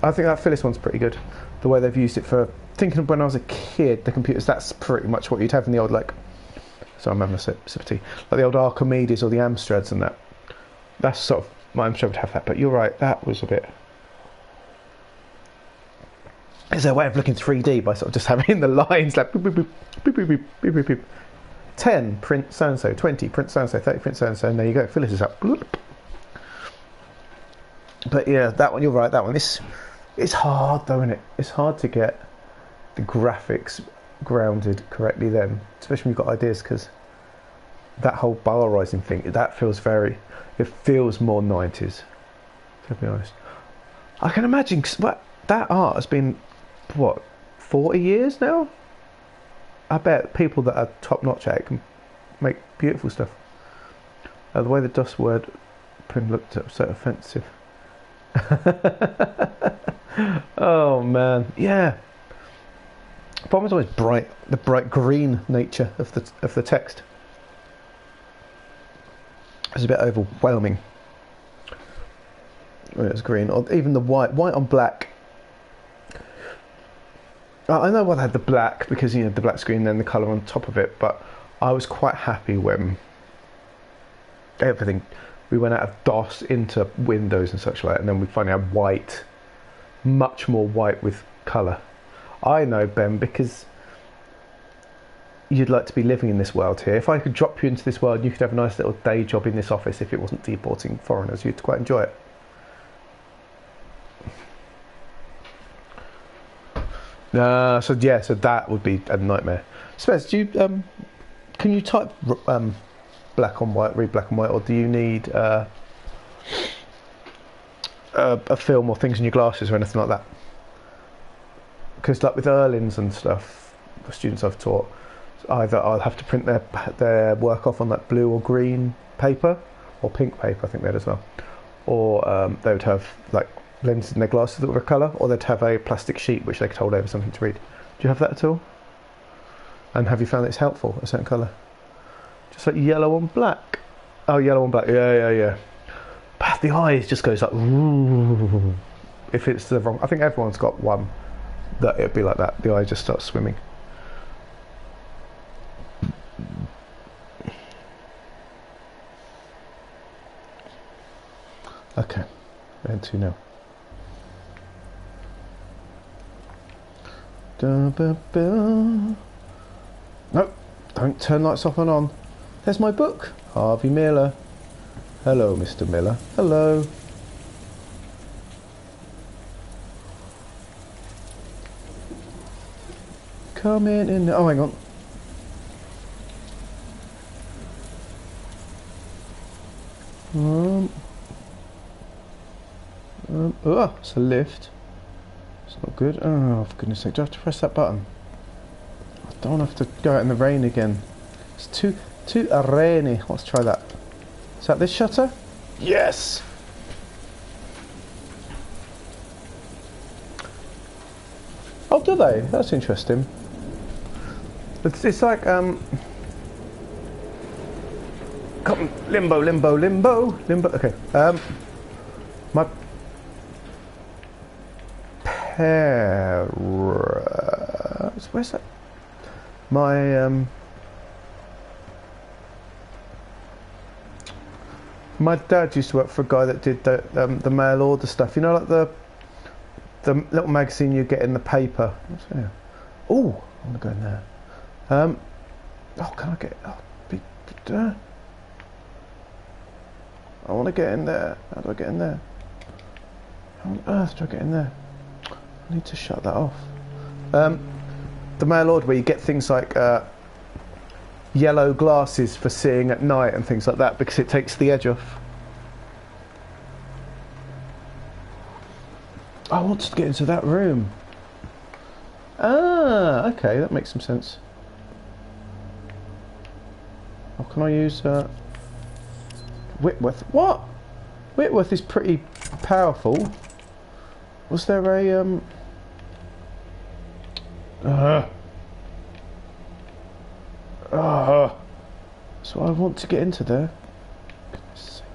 I think that Phyllis one's pretty good. The way they've used it for... Thinking of when I was a kid, the computers, that's pretty much what you'd have in the old, like... So I'm having a sip of tea. Like the old Archimedes or the Amstrads and that. That's sort of... My Amstrad would have that, but you're right, that was a bit... Is there a way of looking 3D by sort of just having the lines like... Boop, boop, boop, boop, boop, boop, boop, boop, boop. 10, print so-and-so. 20, print so-and-so. 30, print so-and-so. And there you go. Phyllis is up. But yeah, that one, you're right, that one. It's hard though, isn't it? It's hard to get the graphics grounded correctly then, especially when you've got ideas, because that whole bowlerizing thing, that feels very... It feels more 90s, to be honest. I can imagine, that art has been, what, 40 years now? I bet people that are top-notch at it can make beautiful stuff. The way the DOS word print looked up so offensive. Oh man, yeah. The problem is always the bright green nature of the text. It's a bit overwhelming when it's green, or even the white on black. I know why they had the black, because you know the black screen and then the colour on top of it, but I was quite happy when everything, we went out of DOS into Windows and such like, and then we finally had white, much more white with colour. I know, Ben, because you'd like to be living in this world here. If I could drop you into this world, you could have a nice little day job in this office if it wasn't deporting foreigners. You'd quite enjoy it. So that would be a nightmare. Spez, do you can you type black on white, read black and white, or do you need a film or things in your glasses or anything like that? Because like with Erlins and stuff, the students I've taught, either I'll have to print their work off on like blue or green paper, or pink paper, I think they had as well, or they would have like lenses in their glasses that were a colour, or they'd have a plastic sheet which they could hold over something to read. Do you have that at all? And have you found that it's helpful, a certain colour? Just like yellow on black. Oh, yellow on black, yeah. But the eyes just goes like, ooh. If it's the wrong, I think everyone's got one that it'd be like that. The eye just starts swimming. Okay, round 2 now. Nope, don't turn lights off and on. There's my book, Harvey Miller. Hello, Mr. Miller. Hello. Come in. Oh, hang on. Oh, it's a lift. It's not good. Oh, for goodness sake, do I have to press that button? Don't have to go out in the rain again. It's too rainy. Let's try that. Is that this shutter? Yes! Oh, do they? That's interesting. It's like, come on, limbo. Okay, my parents, where's that? My dad used to work for a guy that did the mail order stuff. You know, like the little magazine you get in the paper. What's there? Oh, I want to go in there. Oh, can I get? I want to get in there. How do I get in there? How on earth do I get in there? I need to shut that off. The mail order where you get things like yellow glasses for seeing at night and things like that because it takes the edge off. I want to get into that room. Ah, okay, that makes some sense. Oh, can I use Whitworth? What? Whitworth is pretty powerful. Was there a so I want to get into there. Goodness sake.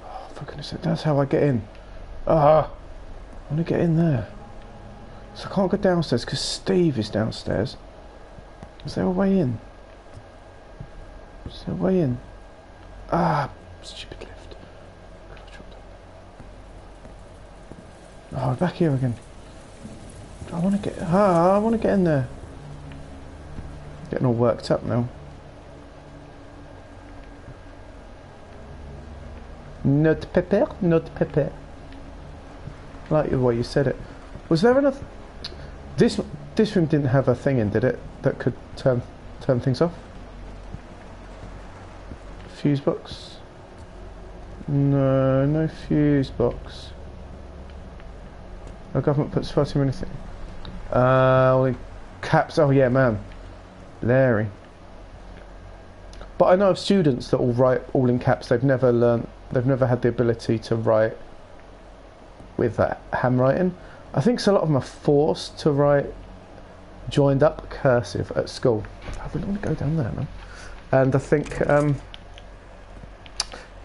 Oh, for goodness sake, that's how I get in. I want to get in there. So I can't go downstairs because Steve is downstairs. Is there a way in? Is there a way in? Stupid lift. Oh, back here again. I want to get in there. Getting all worked up now. Not pepper. Like the way you said it. Was there another? This room didn't have a thing in, did it? That could turn things off. Fuse box. No fuse box. The government puts far too many things. Caps. Oh yeah, man. Larry. But I know of students that all write all in caps. They've never had the ability to write with that handwriting. I think a lot of them are forced to write joined up cursive at school. I really want to go down there, man. And I think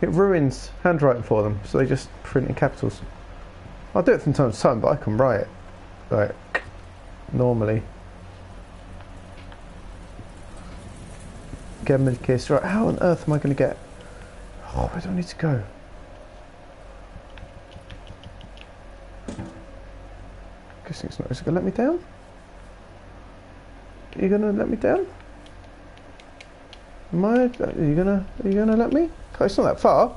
it ruins handwriting for them, so they just print in capitals. I'll do it from time to time, but I can write it like normally. Get a case. Right, how on earth am I going to get? Oh, where do I need to go? Guessing it's not. Is it going to let me down? Are you going to let me down? Are you going to let me? Oh, it's not that far.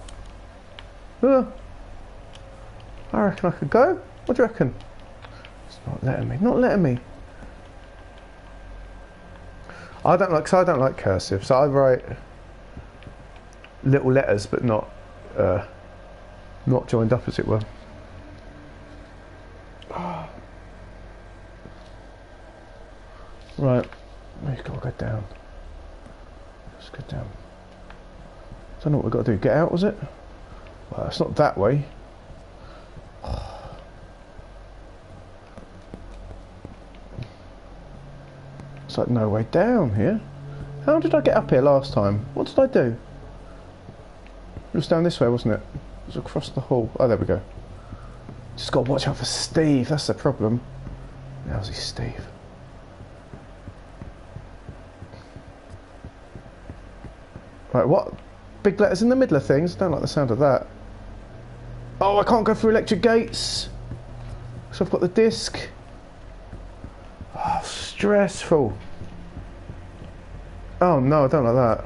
I reckon I could go. What do you reckon? It's not letting me. Not letting me. I don't like cursive, so I write little letters, but not joined up, as it were. Right, we've got to go down. Let's go down. I don't know what we've got to do. Get out, was it? Well, it's not that way. It's like no way down here. How did I get up here last time? What did I do? It was down this way, wasn't it? It was across the hall. Oh, there we go. Just got to watch out for Steve. That's the problem. How's he, Steve? Right, what? Big letters in the middle of things? Don't like the sound of that. Oh, I can't go through electric gates. So I've got the disc. Oh, stressful. Oh no, I don't like that.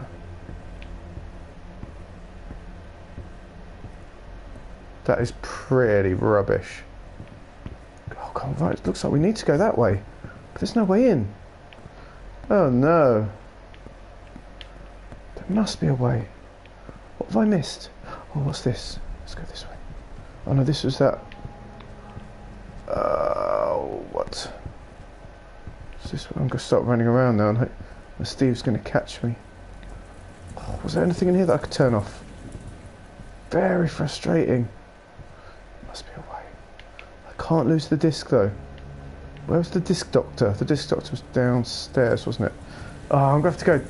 That is pretty rubbish. Oh god, right, it looks like we need to go that way. But there's no way in. Oh no. There must be a way. What have I missed? Oh, what's this? Let's go this way. Oh no, this was that. What? Is this? I'm gonna start running around now, and Steve's gonna catch me. Oh, was there anything in here that I could turn off? Very frustrating. Must be a way. I can't lose the disc though. Where's the disc doctor? The disc doctor was downstairs, wasn't it? Oh, I'm gonna have to go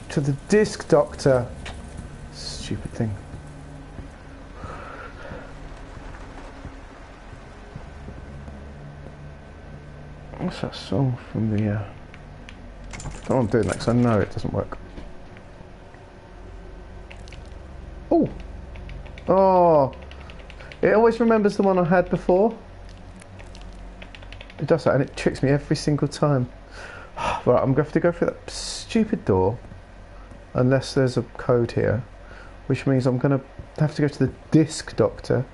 to the disc doctor. Stupid thing. What's that song from the... I don't know what I'm doing that because I know it doesn't work. Oh! Oh! It always remembers the one I had before. It does that and it tricks me every single time. Right, I'm going to have to go through that stupid door. Unless there's a code here. Which means I'm going to have to go to the disc doctor.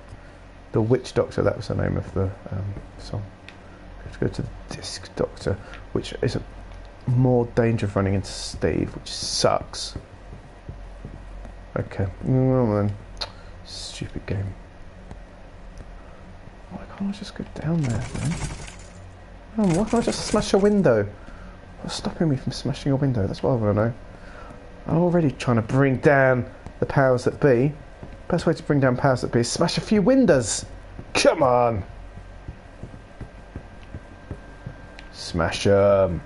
The witch doctor, that was the name of the song. I have to go to the disc doctor. Which is a more danger of running into Steve, which sucks. Okay, well then. Stupid game. Why can't I just go down there then? Oh, why can't I just smash a window? What's stopping me from smashing a window? That's what I want to know. I'm already trying to bring down the powers that be. Best way to bring down powers that be is smash a few windows. Come on! Smash 'em.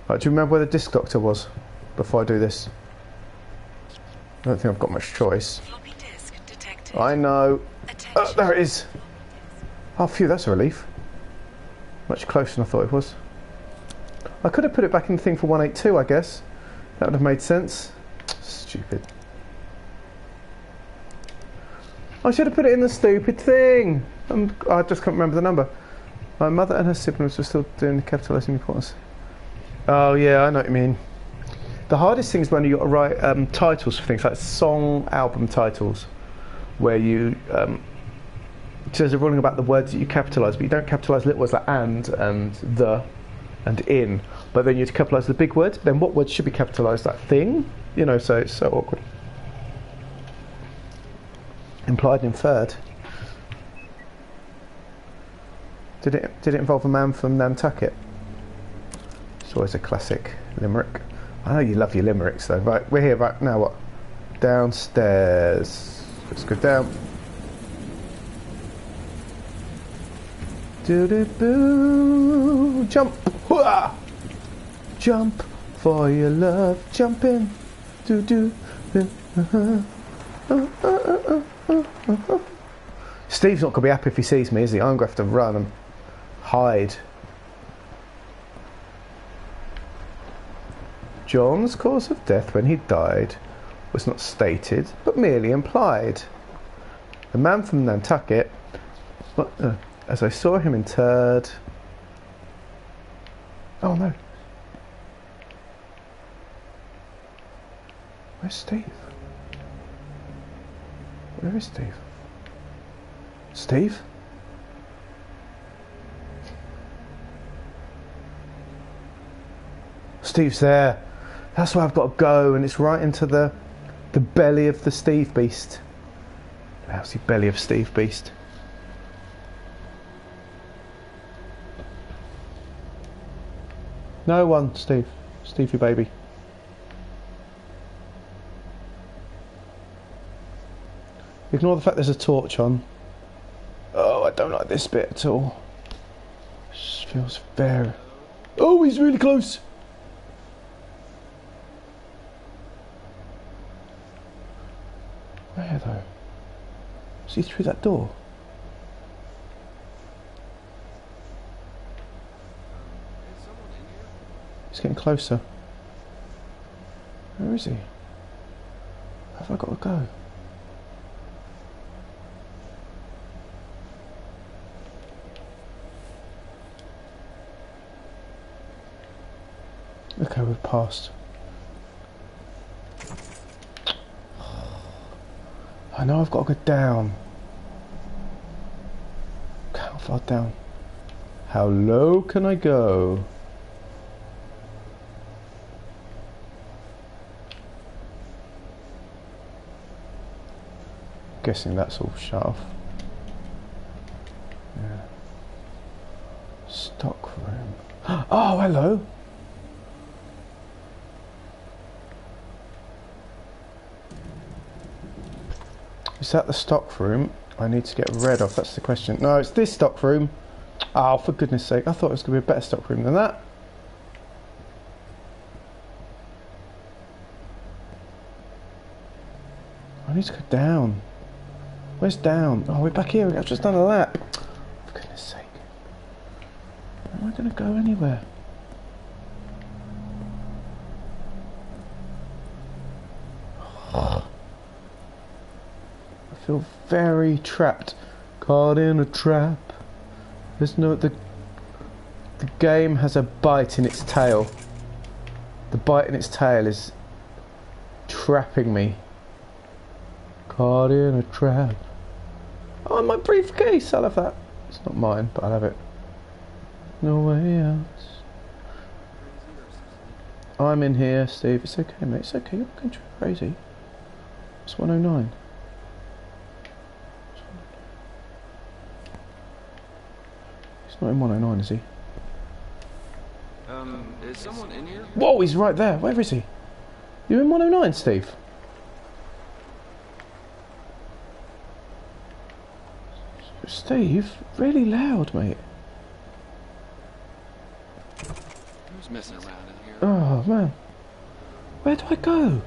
Right, do you remember where the disc doctor was before I do this? I don't think I've got much choice. Floppy disk detected. I know. Attention. There it is. Oh, phew, that's a relief. Much closer than I thought it was. I could have put it back in the thing for 182, I guess. That would have made sense. Stupid. I should have put it in the stupid thing. I just can't remember the number. My mother and her siblings were still doing capitalising importance. Oh yeah, I know what you mean. The hardest thing is when you got to write titles for things like song album titles, where you there's a ruling about the words that you capitalise, but you don't capitalise little words like and the and in, but then you capitalise the big words. Then what words should be capitalised? Like thing, you know. So it's so awkward. Implied and inferred. Did it involve a man from Nantucket? It's always a classic limerick. I know you love your limericks though. Right, we're here right now. What? Downstairs. Let's go down. Do do boo. Jump. Hooah! Jump for your love. Jump in. Do do. Steve's not gonna be happy if he sees me, is he? I'm gonna have to run and hide. John's cause of death when he died was not stated, but merely implied. The man from Nantucket, as I saw him interred... Oh no. Where's Steve? Where is Steve? Steve? Steve's there. That's where I've got to go, and it's right into the belly of the Steve Beast. How's the belly of Steve Beast? No one, Steve. Stevie baby. Ignore the fact there's a torch on. Oh, I don't like this bit at all. This feels very... Oh, he's really close! Where though? Is he through that door? He's getting closer. Where is he? Where have I got to go? Okay, we've passed. I know I've got to go down. How far down? How low can I go? Guessing that's all shut off. Yeah. Stock room. Oh, hello. Is that the stock room I need to get rid of? That's the question. No, it's this stock room. Oh, for goodness sake. I thought it was going to be a better stock room than that. I need to go down. Where's down? Oh, we're back here. I've just done a lap. For goodness sake. Am I going to go anywhere? I feel very trapped. Caught in a trap. There's no... The game has a bite in its tail. The bite in its tail is trapping me. Caught in a trap. Oh, my briefcase! I'll have that. It's not mine, but I'll have it. No way out. I'm in here, Steve. It's okay, mate. It's okay. You're not going crazy. It's 109. He's not in 109, is he? Is someone in here? Whoa, he's right there. Where is he? You in 109, Steve? Steve, really loud, mate. Who's messing around in here? Oh, man. Where do I go?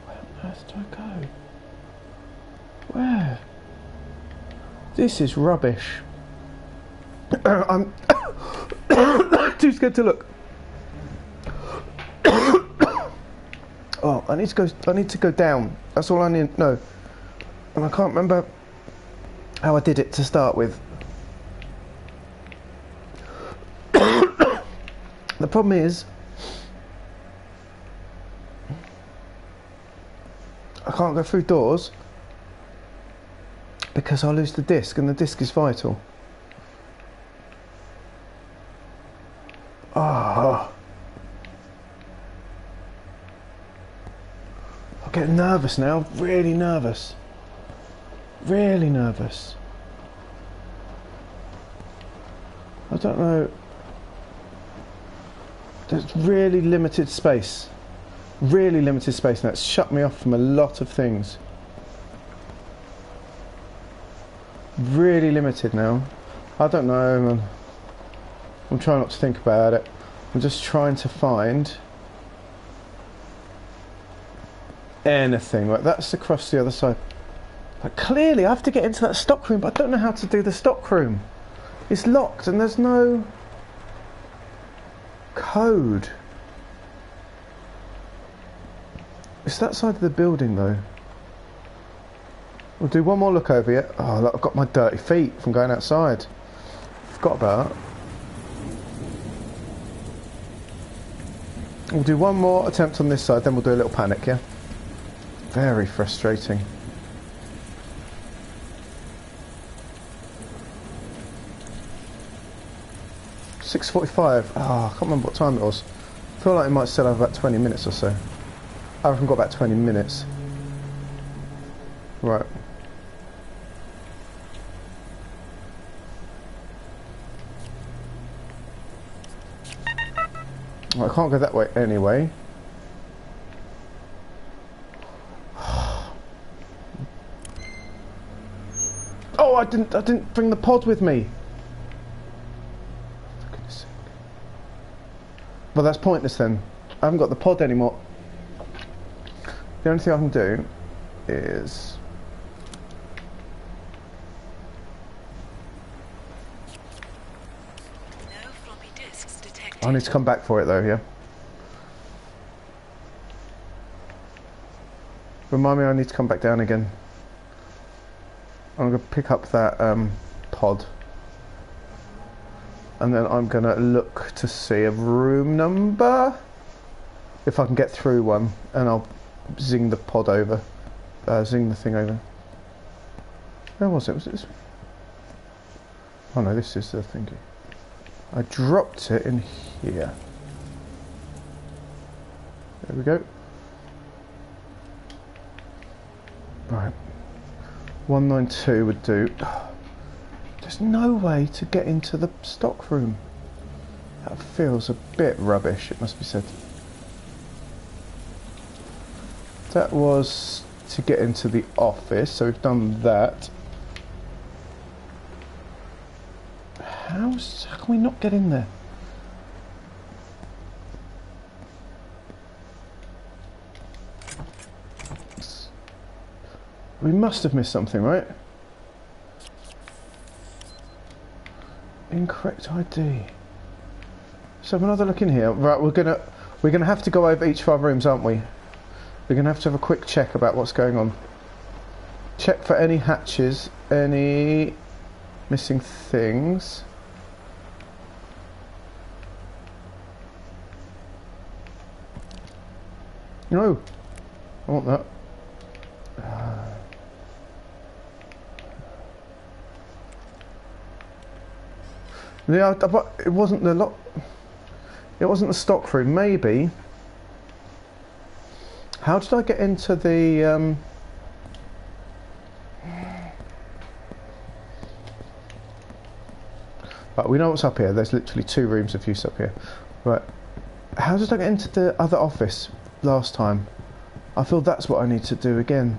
Where on earth do I go? Where? This is rubbish. I'm too scared to look. Oh, I need to go down. That's all I need. No. And I can't remember how I did it to start with. The problem is I can't go through doors because I lose the disc, and the disc is vital. Oh. I'm getting nervous now, really nervous. Really nervous. I don't know. There's really limited space. Really limited space, and that's shut me off from a lot of things. Really limited now. I don't know, man. I'm trying not to think about it. I'm just trying to find anything. Like, that's across the other side. Like, clearly I have to get into that stock room, but I don't know how to do the stock room. It's locked and there's no code. It's that side of the building though. We'll do one more look over here. Oh, look, I've got my dirty feet from going outside. Forgot about that. We'll do one more attempt on this side, then we'll do a little panic, yeah? Very frustrating. $6:45. Oh, I can't remember what time it was. I feel like it might still have about 20 minutes or so. I reckon got about 20 minutes. Right. Well, I can't go that way anyway. Oh, I didn't bring the pod with me. For goodness sake. Well, that's pointless then. I haven't got the pod anymore. The only thing I can do is No floppy disks detected. I need to come back for it though, yeah? Remind me I need to come back down again. I'm going to pick up that pod. And then I'm going to look to see a room number. If I can get through one. And I'll zing the pod over. Zing the thing over. Where was it? Was it this one? Oh no, this is the thingy. I dropped it in here. There we go. Right. 192 would do. There's no way to get into the stock room. That feels a bit rubbish, it must be said. That was to get into the office, so we've done that. How can we not get in there? We must have missed something, right? Incorrect ID. Let's have another look in here. Right, we're gonna have to go over each of our rooms, aren't we? We're gonna have to have a quick check about what's going on. Check for any hatches, any missing things. No, I want that. Yeah, but it wasn't the lot. It wasn't the stock room. Maybe. How did I get into the? Right, we know what's up here. There's literally 2 rooms of use up here. Right. How did I get into the other office last time? I feel that's what I need to do again.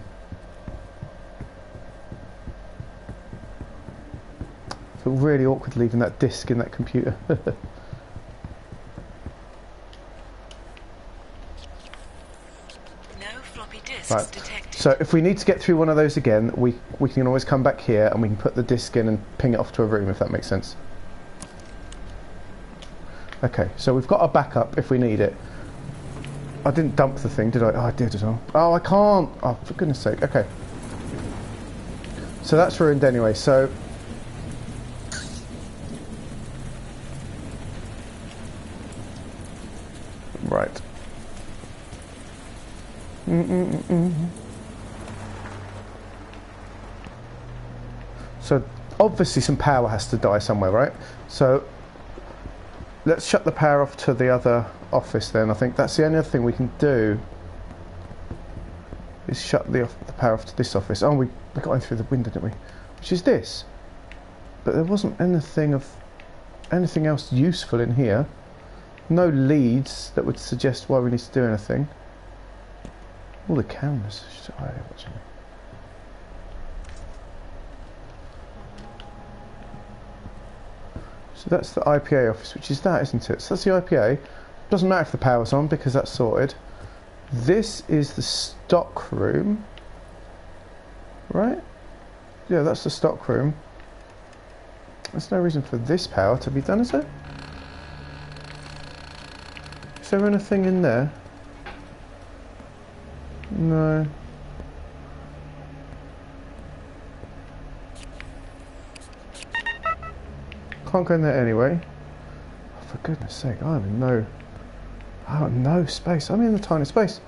I feel really awkward leaving that disc in that computer. No floppy disks Right. detected. So if we need to get through one of those again, we can always come back here and we can put the disc in and ping it off to a room, if that makes sense. Okay, so we've got a backup if we need it. I didn't dump the thing, did I? Oh, I did as well. Oh, I can't. Oh, for goodness sake. Okay. So that's ruined anyway, so... Right. So, obviously some power has to die somewhere, right? So, let's shut the power off to the other office then. I think that's the only other thing we can do is shut the power off to this office. Oh, we got in through the window, didn't we? Which is this. But there wasn't anything else useful in here. No leads that would suggest why we need to do anything. All the cameras. Oh, yeah, watching me. So that's the IPA office, which is that, isn't it? So that's the IPA. Doesn't matter if the power's on because that's sorted. This is the stock room. Right? Yeah, that's the stock room. There's no reason for this power to be done, is there? Is there anything in there? No. Can't go in there anyway. Oh, for goodness sake, I'm in no space. I'm in the tiny space.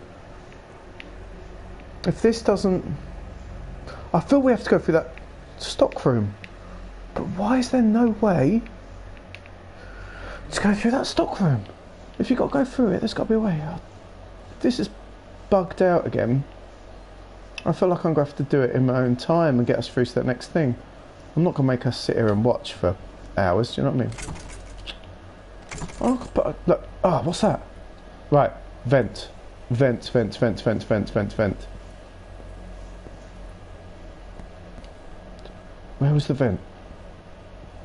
If this doesn't... I feel we have to go through that stock room. But why is there no way to go through that stock room? If you've got to go through it, there's got to be a way. This is bugged out again. I feel like I'm going to have to do it in my own time and get us through to that next thing. I'm not going to make us sit here and watch for hours, do you know what I mean? Oh, but look, what's that? Right, vent. Vent. Where was the vent?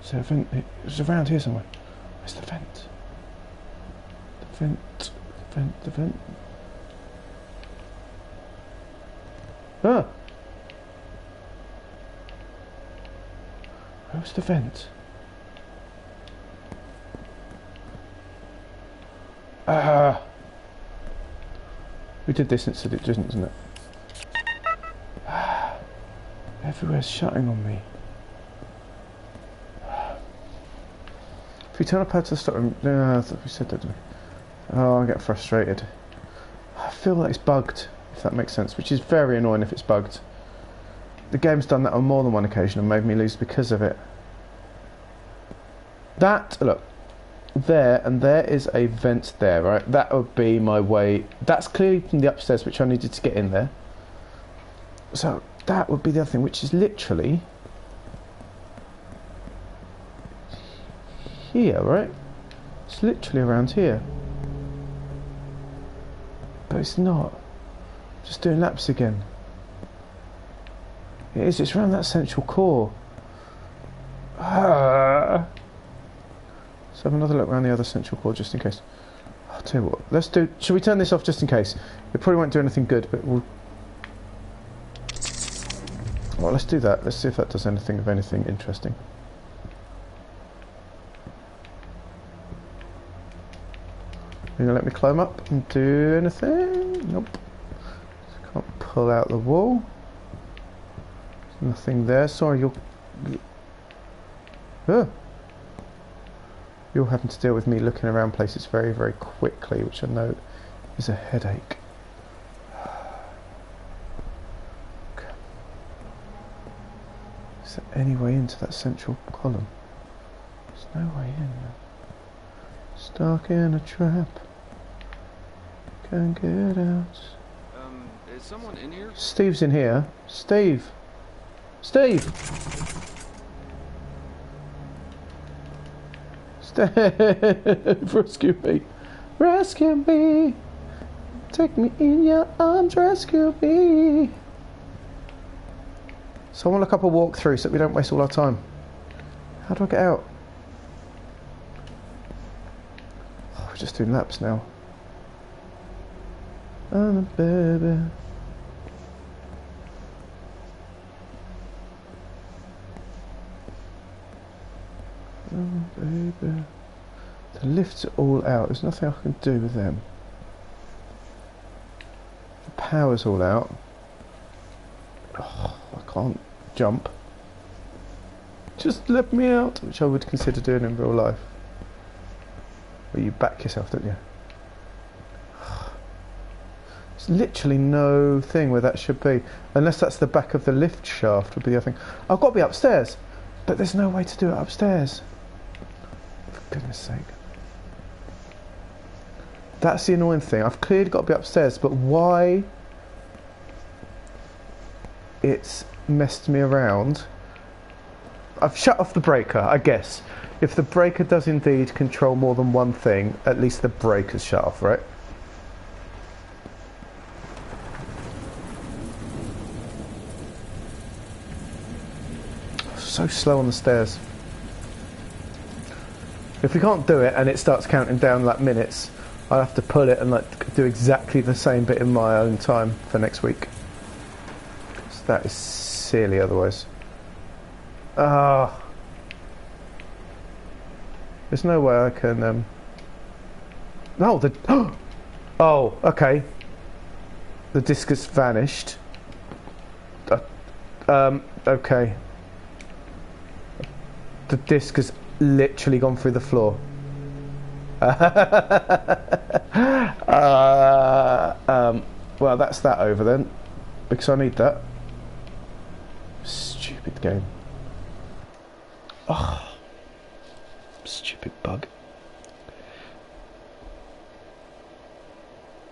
Is there a vent? It was around here somewhere. Where's the vent? The vent. Ah! Where was the vent? We did this instead, isn't it? Everywhere's shutting on me. If we turn up out to the stock room... I thought we said that, didn't we? Oh, I get frustrated. I feel like it's bugged, if that makes sense, which is very annoying if it's bugged. The game's done that on more than one occasion and made me lose because of it. That, look, there, and there is a vent there, right? That would be my way. That's clearly from the upstairs, which I needed to get in there. So that would be the other thing, which is literally here, right? It's literally around here. But it's not. Just doing laps again. It is, it's around that central core. Let's have another look around the other central core just in case. I'll tell you what, let's do, should we turn this off just in case? It probably won't do anything good, but we'll... Well, let's do that. Let's see if that does anything of anything interesting. You gonna let me climb up and do anything? Nope. Can't pull out the wall. There's nothing there. Sorry, you'll having to deal with me looking around places very, very quickly, which I know is a headache. Okay. Is there any way into that central column? There's no way in. Stuck in a trap. Can't get out. Is someone in here? Steve's in here. Steve! Steve! Steve! Rescue me! Rescue me! Take me in your arms, rescue me! Someone look up a walkthrough so that we don't waste all our time. How do I get out? Oh, we're just doing laps now. I'm a baby. Oh, baby. The lifts are all out. There's nothing I can do with them. The power's all out. Oh, I can't jump. Just let me out, which I would consider doing in real life. Well, you back yourself, don't you? There's literally no thing where that should be. Unless that's the back of the lift shaft would be the other thing. I've got to be upstairs. But there's no way to do it upstairs. For goodness sake. That's the annoying thing. I've clearly got to be upstairs, but why it's messed me around. I've shut off the breaker, I guess. If the breaker does indeed control more than one thing, at least the breaker's shut off, right? So slow on the stairs. If we can't do it and it starts counting down like minutes, I'll have to pull it and like do exactly the same bit in my own time for next week. So that is silly otherwise. Ah, there's no way I can. No, the oh, okay. The disc has vanished. Okay. The disc has literally gone through the floor. Well, that's that over then, because I need that. Stupid game. Oh, stupid bug.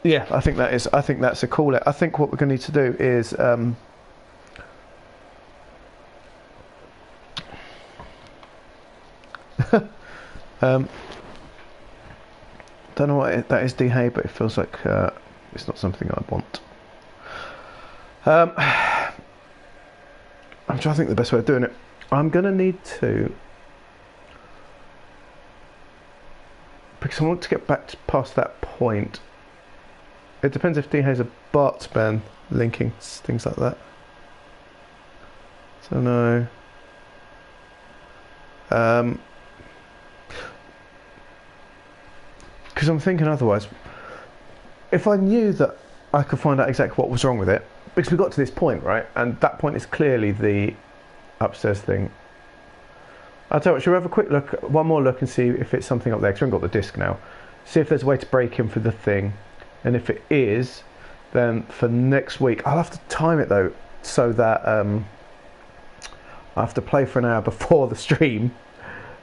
Yeah, I think that is. I think that's a call. I think what we're going to need to do is. Don't know what that is, D-Hay, but it feels like it's not something I want. I'm trying to think the best way of doing it. I'm going to need to, because I want to get back past that point. It depends if D-Hay's a BART span linking things like that. So no. Because I'm thinking otherwise, if I knew that I could find out exactly what was wrong with it, because we got to this point, right, and that point is clearly the upstairs thing. I'll tell you what, should we have a quick look, one more look and see if it's something up there, because we haven't got the disc now. See if there's a way to break in for the thing, and if it is, then for next week, I'll have to time it though, so that I have to play for an hour before the stream,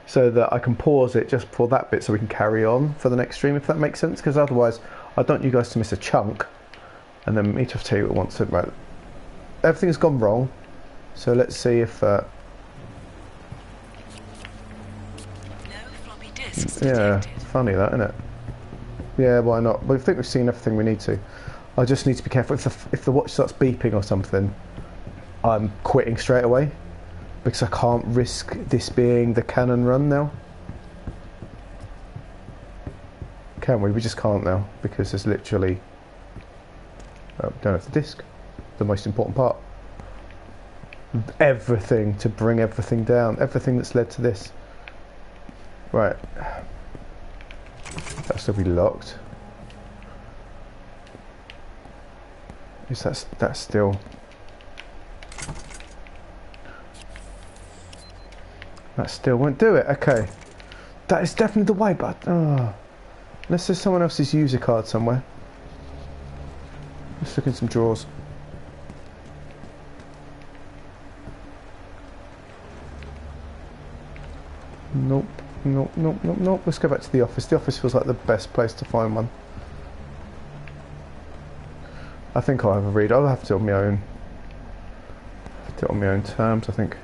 so that I can pause it just for that bit so we can carry on for the next stream, if that makes sense, because otherwise I don't want you guys to miss a chunk and then me to have to tell you at once. Right, everything's gone wrong. So let's see if No floppy disks yeah, detected. funny that, isn't it? Yeah, why not? Well, I think we've seen everything we need to. I just need to be careful. If the watch starts beeping or something, I'm quitting straight away because I can't risk this being the cannon run now. Can we? We just can't now because there's literally don't have the disc. The most important part. Everything to bring everything down. Everything that's led to this. Right. That'll still be locked. Is that's still... That still won't do it. Okay. That is definitely the way, but... unless there's someone else's user card somewhere. Let's look in some drawers. Nope. Nope, nope, nope, nope. Let's go back to the office. The office feels like the best place to find one. I think I'll have a read. I'll have to do it on my own. Do it on my own terms, I think.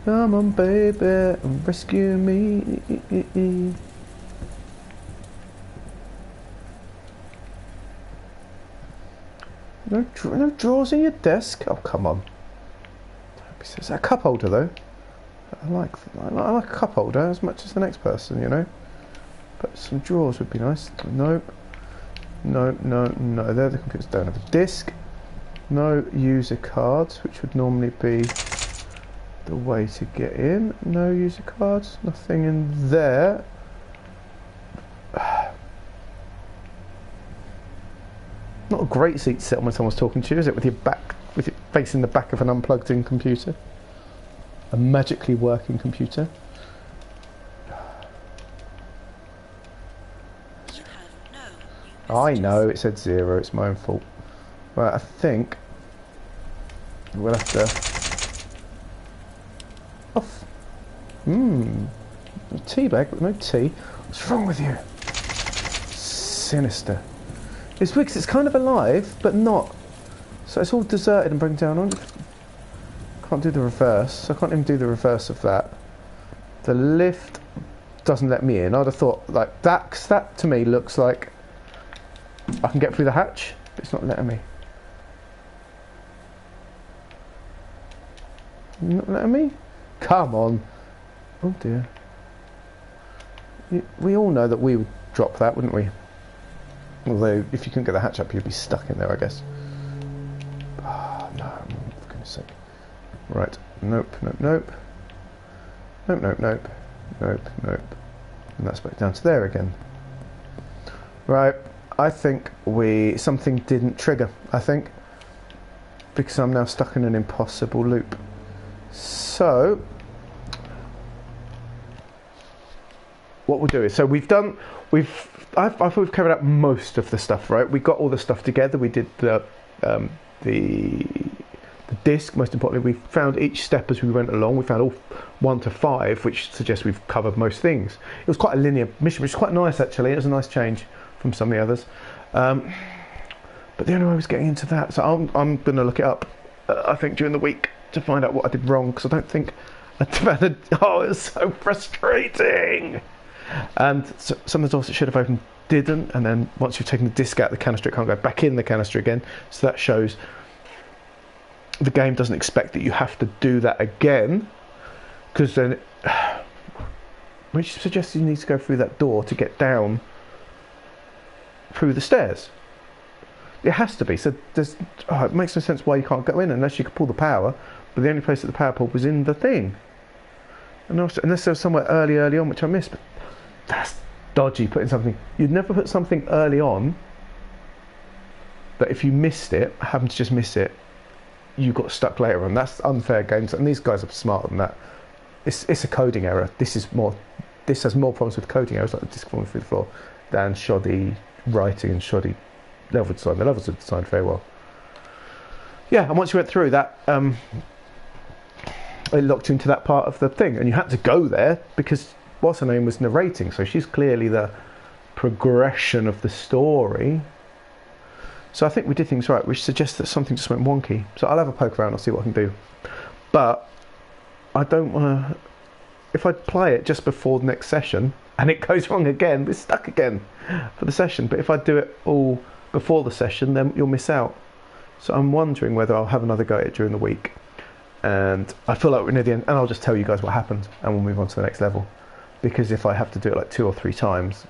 Come on, baby, and rescue me. No drawers in your desk? Oh, come on. Is that a cup holder, though? I like a cup holder as much as the next person, you know. But some drawers would be nice. Nope. No. There, the computers don't have a disc. No user cards, which would normally be the way to get in. No user cards. Nothing in there. Not a great seat to sit on when someone's talking to you, is it? With your back, with it facing the back of an unplugged-in computer. A magically working computer. You have no new I messages. know, it said 0, it's my own fault. Right, I think we'll have to... Off. A tea bag, but no tea. What's wrong with you? Sinister. It's weird 'cause it's kind of alive, but not. So it's all deserted and broken down. Can't do the reverse. I can't even do the reverse of that. The lift doesn't let me in. I'd have thought like that, 'cause that to me looks like I can get through the hatch, but it's not letting me. Not letting me? Come on. Oh dear. We all know that we would drop that, wouldn't we? Although if you couldn't get the hatch up, you'd be stuck in there, I guess. Oh, no, for goodness sake. Right, nope. Nope. And that's back down to there again. Right, I think something didn't trigger, I think. Because I'm now stuck in an impossible loop. So, what we'll do is, I thought we've covered out most of the stuff, right? We got all the stuff together. We did the disc, most importantly. We found each step as we went along. We found all 1 to 5, which suggests we've covered most things. It was quite a linear mission, which is quite nice, actually. It was a nice change from some of the others. But the only way I was getting into that, so I'm going to look it up, I think, during the week to find out what I did wrong, because I don't think I found it. Oh, it was so frustrating. And so some of the doors that should have opened didn't, and then once you've taken the disc out of the canister, it can't go back in the canister again. So that shows the game doesn't expect that you have to do that again, because then, which suggests you need to go through that door to get down through the stairs. It has to be. So it makes no sense why you can't go in unless you could pull the power. But the only place that the power pull was in the thing. And also, unless there was somewhere early on which I missed. But that's dodgy, putting something. You'd never put something early on that if you missed it, happened to just miss it, you got stuck later on. That's unfair games, and these guys are smarter than that. It's a coding error. This has more problems with coding errors, like the disc falling through the floor, than shoddy writing and shoddy level design. The levels are designed very well. Yeah, and once you went through that, it locked you into that part of the thing, and you had to go there because what's her name was narrating, so she's clearly the progression of the story. So I think we did things right, which suggests that something just went wonky. So I'll have a poke around, I'll see what I can do. But I don't want to... If I play it just before the next session and it goes wrong again, we're stuck again for the session. But if I do it all before the session, then you'll miss out. So I'm wondering whether I'll have another go at it during the week. And I feel like we're near the end, and I'll just tell you guys what happened, and we'll move on to the next level. Because if I have to do it like 2 or 3 times,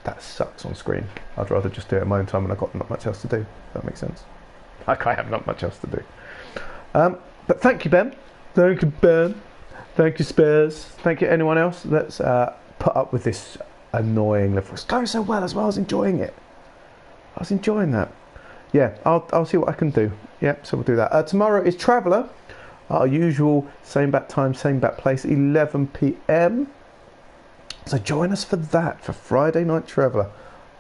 that sucks on screen. I'd rather just do it at my own time when I've got not much else to do. If that makes sense. Like I have not much else to do. But thank you, Ben. Thank you, Ben. Thank you, Spares. Thank you, anyone else that's put up with this annoying level. It's going so well as well. I was enjoying it. I was enjoying that. Yeah, I'll see what I can do. Yeah, so we'll do that. Tomorrow is Traveller. Our usual same bat time, same bat place, 11 p.m. So join us for that, for Friday Night Traveller.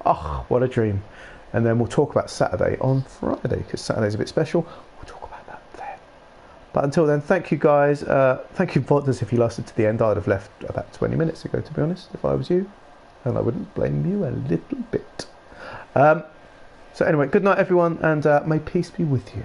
Oh, what a dream. And then we'll talk about Saturday on Friday, because Saturday's a bit special. We'll talk about that then. But until then, thank you guys. Thank you, Voddas, if you lasted to the end. I'd have left about 20 minutes ago, to be honest, if I was you. And I wouldn't blame you a little bit. So anyway, good night everyone, and may peace be with you.